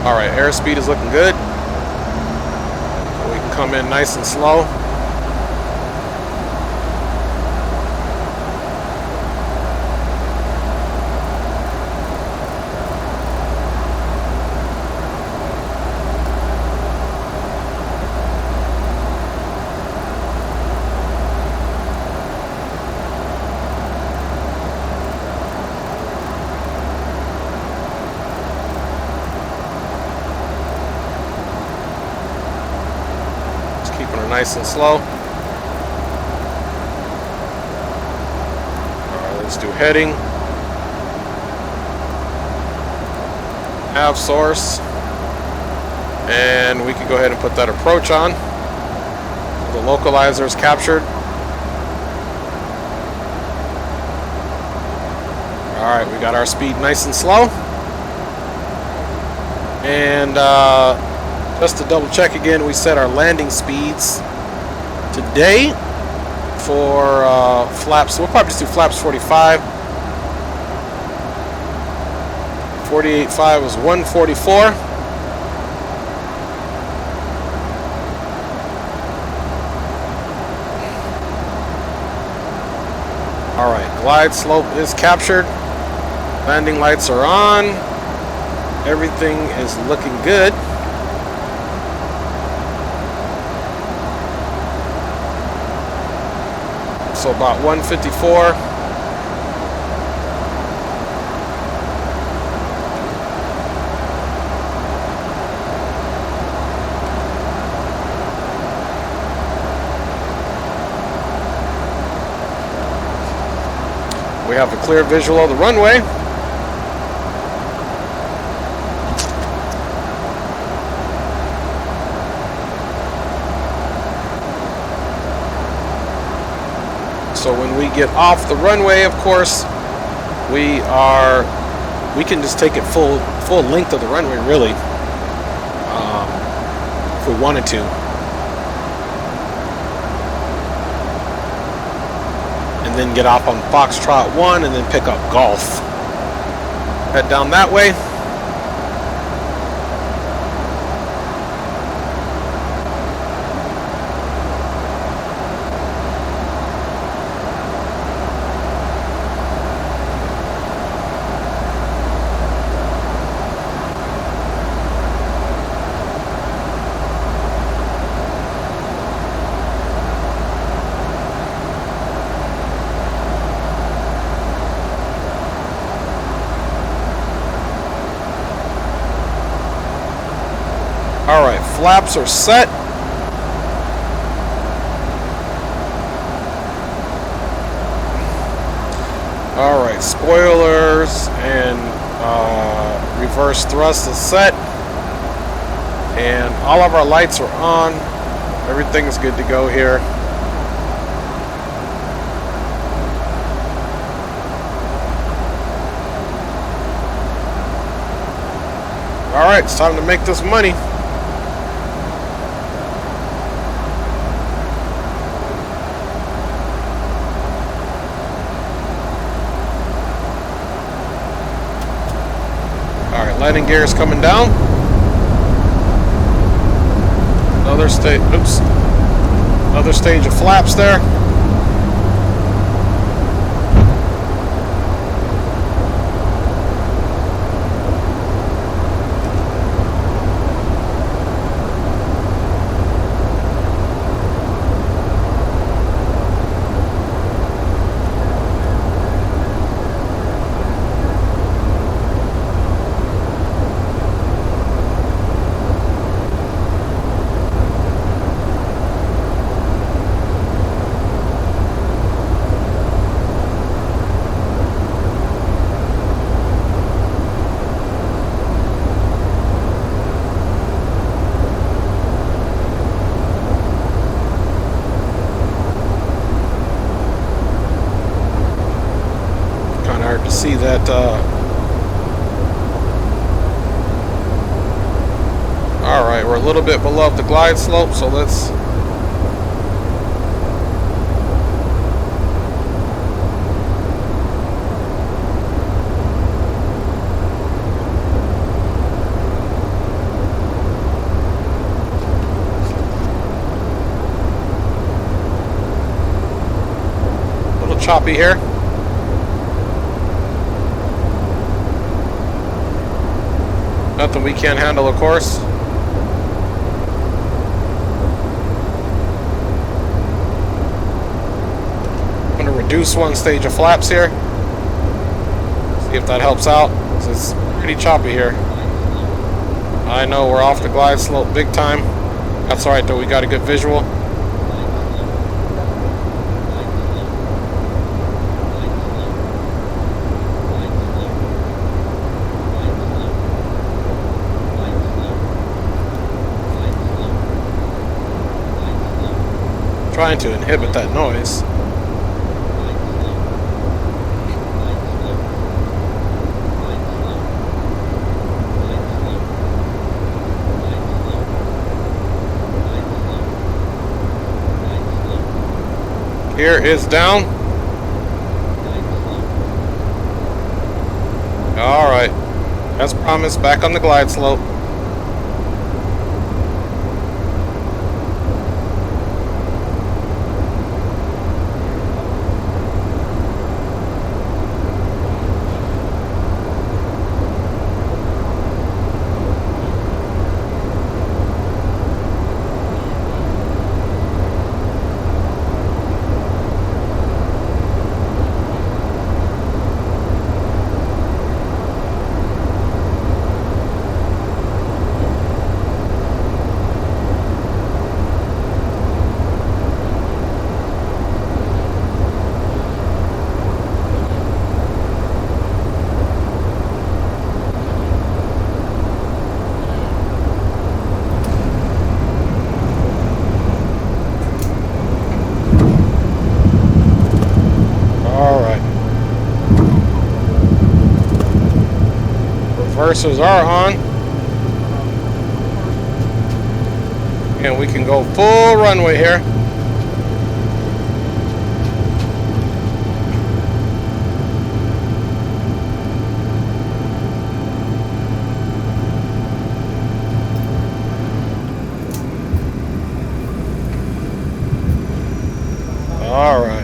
Alright, airspeed is looking good. So we can come in nice and slow. Nice and slow. Alright, let's do heading. Nav source. And we can go ahead and put that approach on. The localizer is captured. Alright, we got our speed nice and slow. And just to double check again, we set our landing speeds today for flaps. We'll probably just do flaps 45. 48.5 was 144. Alright, glide slope is captured. Landing lights are on. Everything is looking good. So about 154. We have a clear visual of the runway. So when we get off the runway, of course, we can just take it full length of the runway, really, if we wanted to. And then get off on Foxtrot 1 and then pick up Golf. Head down that way. Alright, flaps are set. Alright, spoilers and reverse thrust is set. And all of our lights are on. Everything's good to go here. Alright, it's time to make this money. Landing gear is coming down. Another stage of flaps there. See that alright, we're a little bit below the glide slope, so let's a little choppy here. Nothing we can't handle, of course. I'm going to reduce one stage of flaps here. See if that helps out. It's pretty choppy here. I know we're off the glide slope big time. That's alright though, we got a good visual. Trying to inhibit that noise. Gear is down. Alright. As promised, back on the glide slope. reversers are on. And we can go full runway here. All right.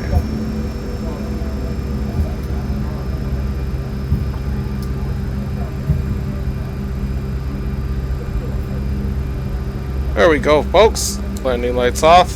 There we go, folks. Landing lights off.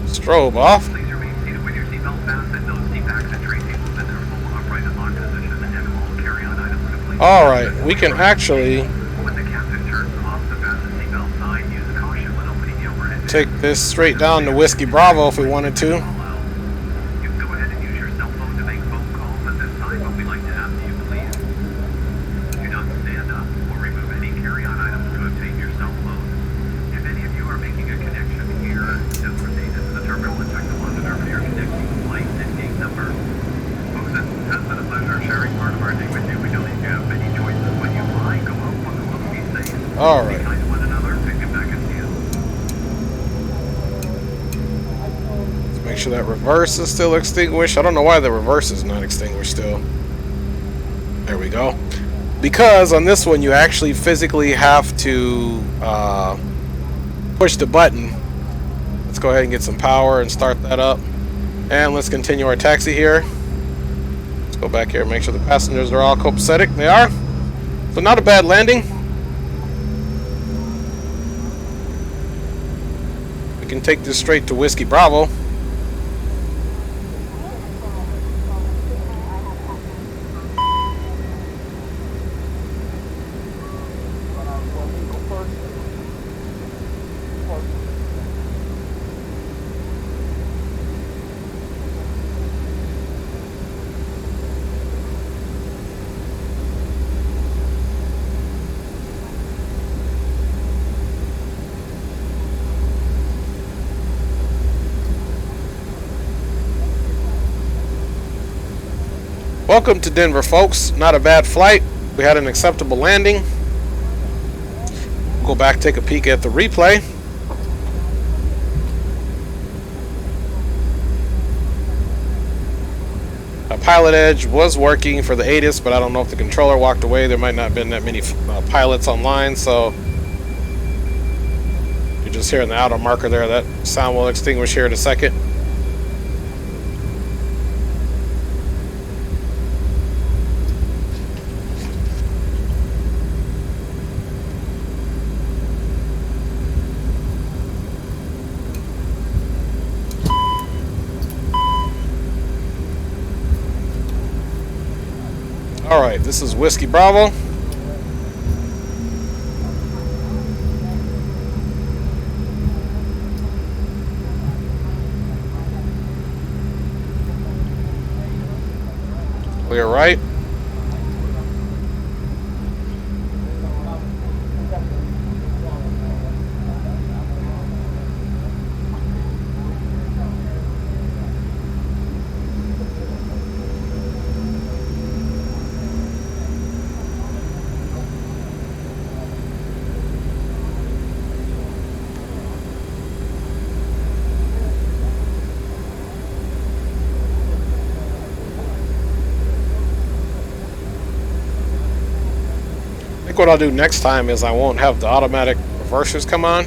Strobe off. Please remain seated with your seatbelt fastened. Those seat backs and tray tables in their full upright and locked position, and all carry-on items are placed. All right, we can actually When the captain turns off the fasten seatbelt sign, use caution when opening the overhead bin. take this straight down to Whiskey Bravo if we wanted to. You can go ahead and use your cell phone to make phone calls at this time, but we'd like to ask you please do not stand up or remove any carry-on items to obtain your cell phone. If any of you are making a connection here, just proceed into the terminal and check the monitor for your connecting flight and gate number. Folks, it has been a pleasure sharing part of our day with you. We know that you have many choices when you fly. Go out, one of them, be safe. All Be right. kind to one another, and get back and see us. Let's make sure that reverse is still extinguished. I don't know why the reverse is not extinguished still. There we go. Because on this one you actually physically have to push the button. Let's go ahead and get some power and start that up. And let's continue our taxi here. Let's go back here and make sure the passengers are all copacetic. They are. So not a bad landing. We can take this straight to Whiskey Bravo. Welcome to Denver, folks. Not a bad flight. We had an acceptable landing. Go back, take a peek at the replay. PilotEdge was working for the ATIS, but I don't know if the controller walked away. There might not have been that many pilots online, so you're just hearing the outer marker there. That sound will extinguish here in a second. Alright, this is Whiskey Bravo. Clear right. I think what I'll do next time is I won't have the automatic reversers come on.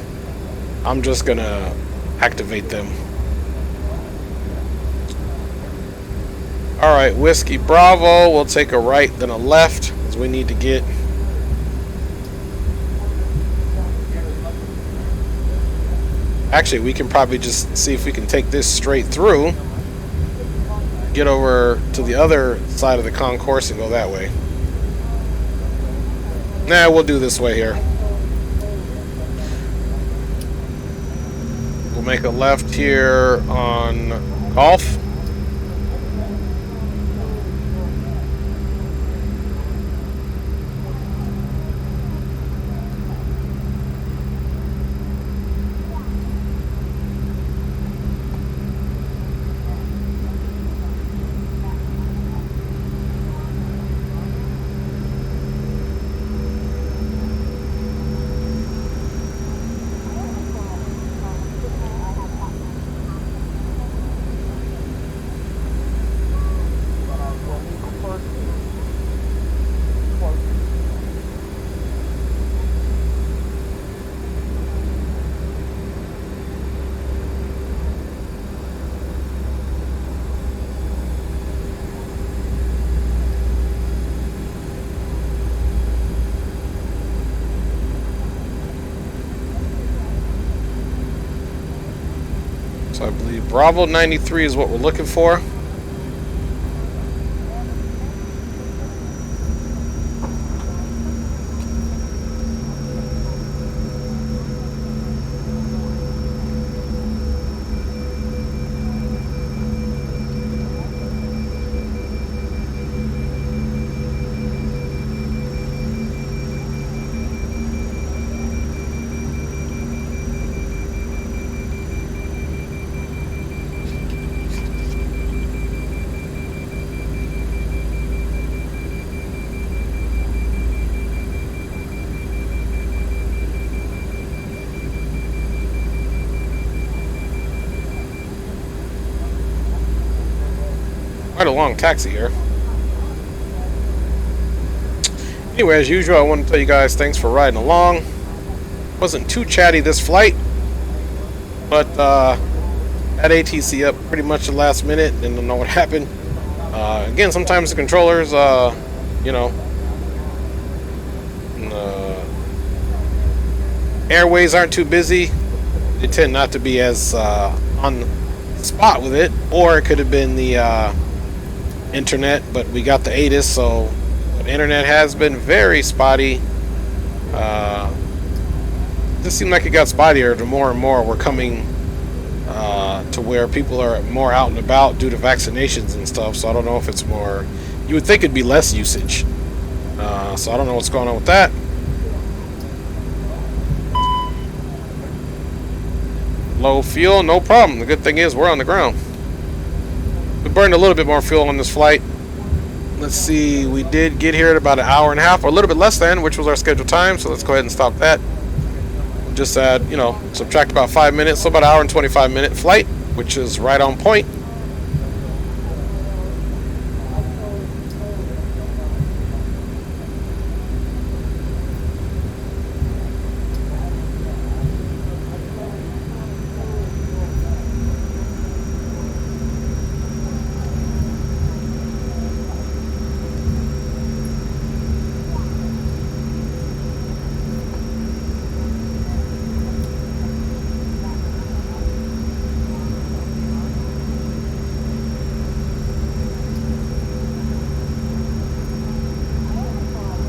I'm just gonna activate them. Alright, Whiskey Bravo. We'll take a right, then a left, because we need to get actually, we can probably just see if we can take this straight through, get over to the other side of the concourse and go that way. Nah, we'll do this way here. We'll make a left here on Golf. So I believe Bravo 93 is what we're looking for. Quite a long taxi here. Anyway, as usual, I want to tell you guys thanks for riding along. Wasn't too chatty this flight, but had ATC up pretty much the last minute. Didn't know what happened. Again, sometimes the controllers, you know, airways aren't too busy. They tend not to be as on the spot with it, or it could have been the internet, but we got the ATIS, so the internet has been very spotty. This seemed like it got spottier the more and more we're coming to where people are more out and about due to vaccinations and stuff, so I don't know if it's more, you would think it'd be less usage, so I don't know what's going on with that. Low fuel, no problem. The good thing is we're on the ground. We burned a little bit more fuel on this flight. Let's see, we did get here at about an hour and a half, or a little bit less than, which was our scheduled time, so let's go ahead and stop that. Just add, you know, subtract about 5 minutes, so about an hour and 25-minute flight, which is right on point.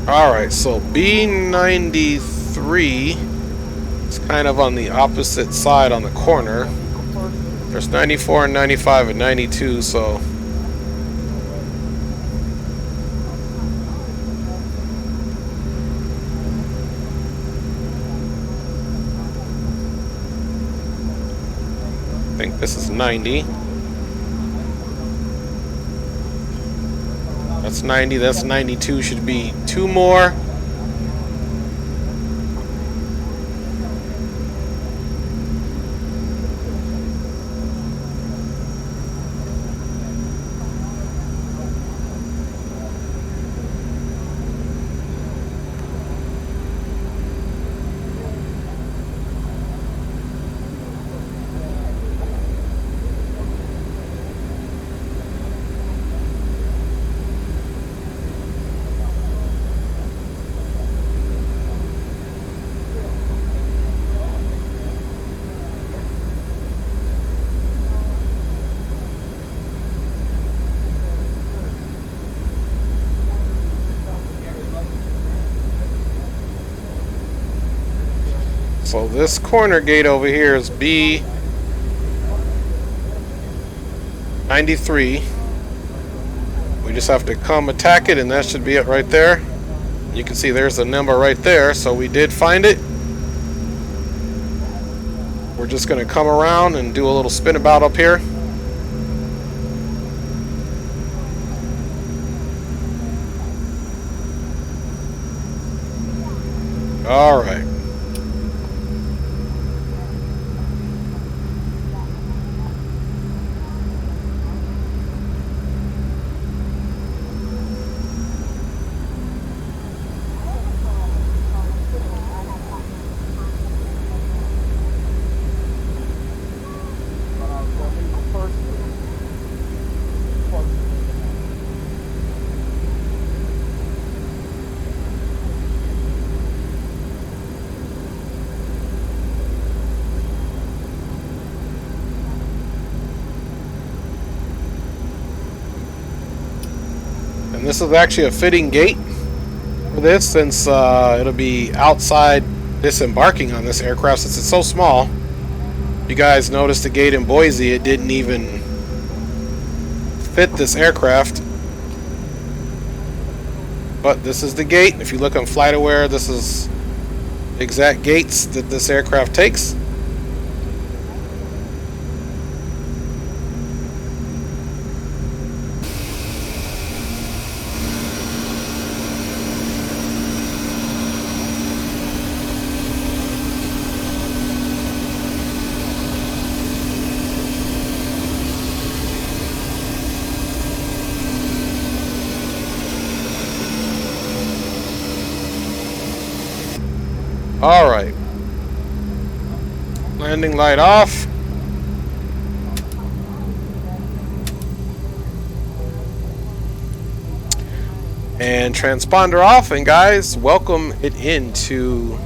Alright, so B93 is kind of on the opposite side on the corner. There's 94 and 95 and 92, so I think this is 90. That's 90, that's 92, should be 2 more. So this corner gate over here is B93. We just have to come attack it, and that should be it right there. You can see there's the number right there, so we did find it. We're just going to come around and do a little spin about up here. All right. And this is actually a fitting gate for this, since it'll be outside disembarking on this aircraft since it's so small. You guys noticed the gate in Boise, it didn't even fit this aircraft. But this is the gate. If you look on FlightAware, this is the exact gates that this aircraft takes. All right, landing light off. And transponder off. And guys, welcome it into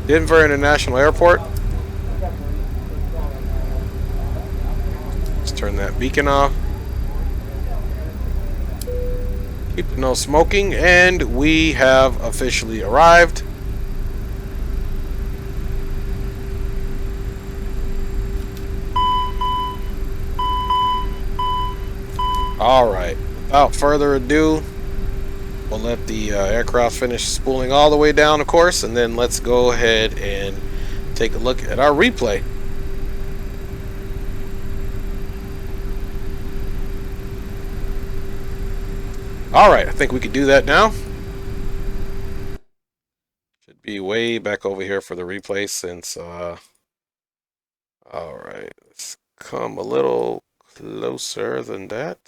Denver International Airport. Let's turn that beacon off. Keep no smoking, and we have officially arrived. Alright, without further ado, we'll let the aircraft finish spooling all the way down, of course, and then let's go ahead and take a look at our replay. Alright, I think we could do that now. Should be way back over here for the replay since, alright, let's come a little closer than that.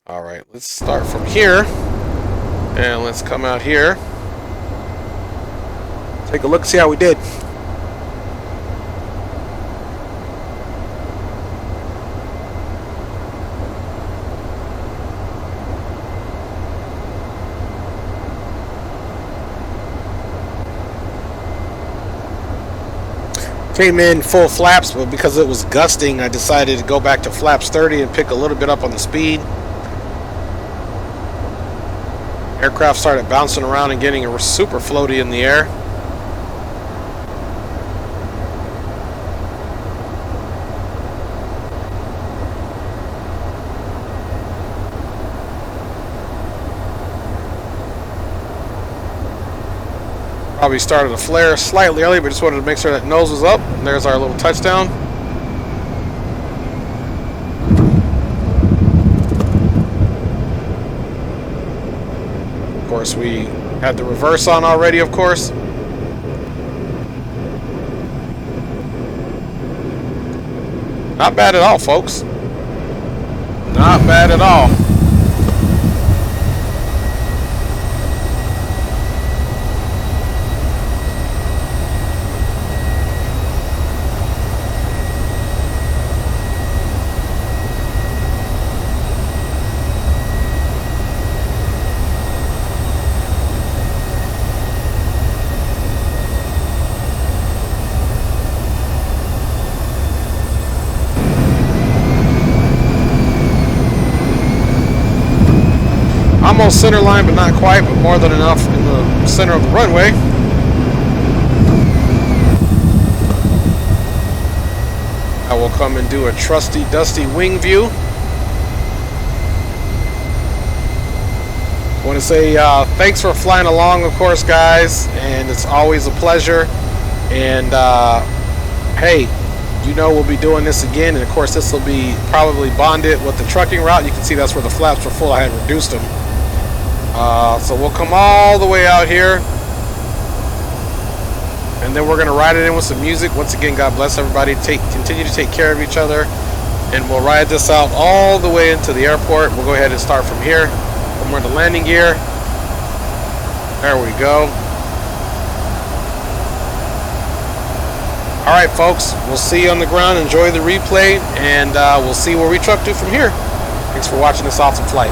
Alright, let's start from here, and let's come out here. Take a look, see how we did. Came in full flaps, but because it was gusting, I decided to go back to flaps 30 and pick a little bit up on the speed. Aircraft started bouncing around and getting super floaty in the air. Probably started to flare slightly early, but just wanted to make sure that nose was up. And there's our little touchdown. Of course, we had the reverse on already, of course. Not bad at all, folks. Not bad at all. Almost center line, but not quite, but more than enough in the center of the runway. I will come and do a trusty, dusty wing view. I want to say thanks for flying along, of course, guys, and it's always a pleasure. And hey, you know we'll be doing this again, and of course this will be probably bonded with the trucking route. You can see that's where the flaps were full. I had reduced them. So we'll come all the way out here, and then we're going to ride it in with some music. Once again, God bless everybody. Continue to take care of each other, and we'll ride this out all the way into the airport. We'll go ahead and start from here, from where the landing gear. There we go. All right, folks, we'll see you on the ground. Enjoy the replay, and we'll see where we truck to from here. Thanks for watching this awesome flight.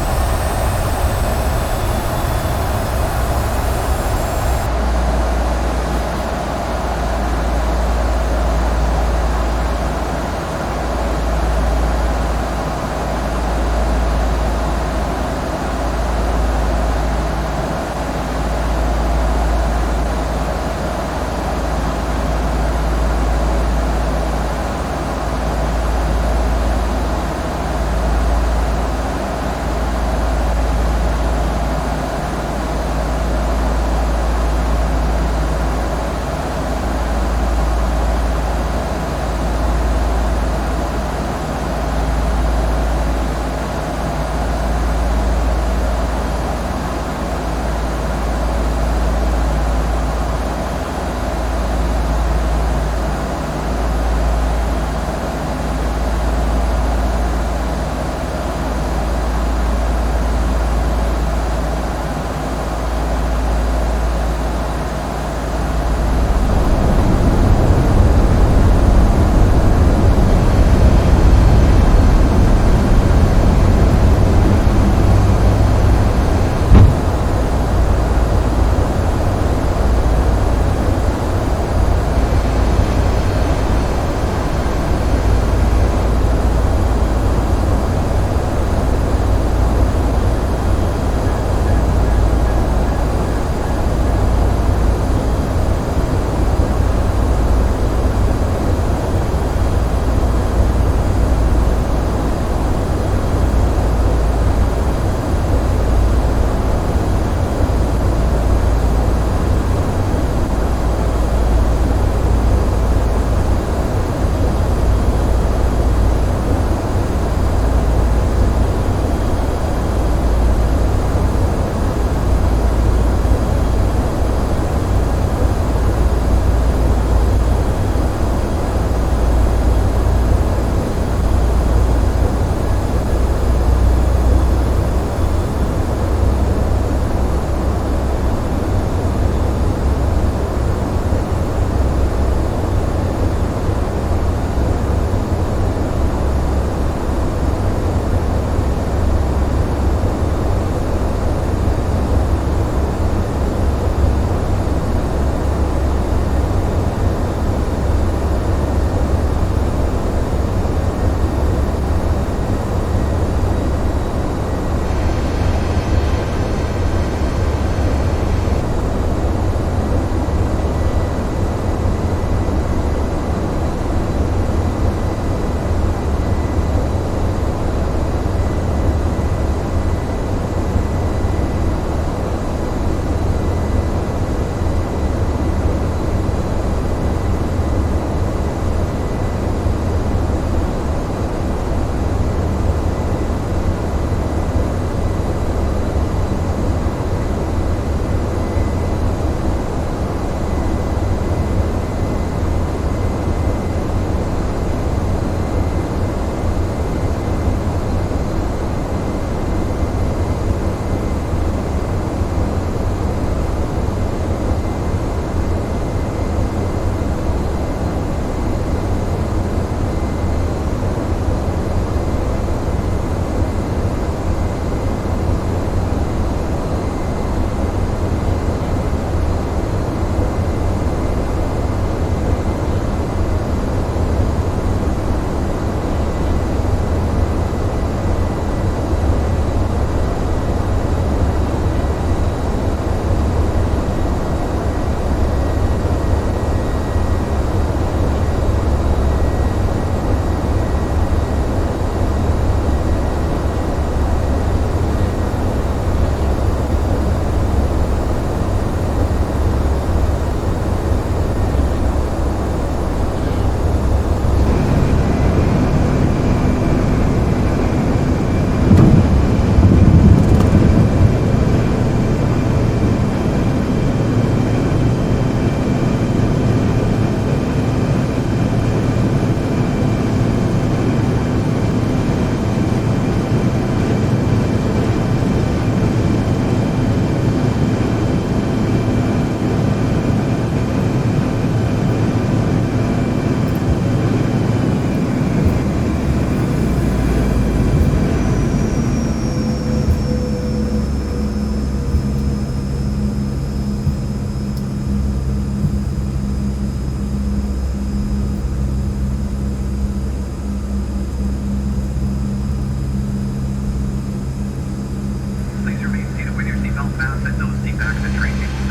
fasten those seat backs and train tables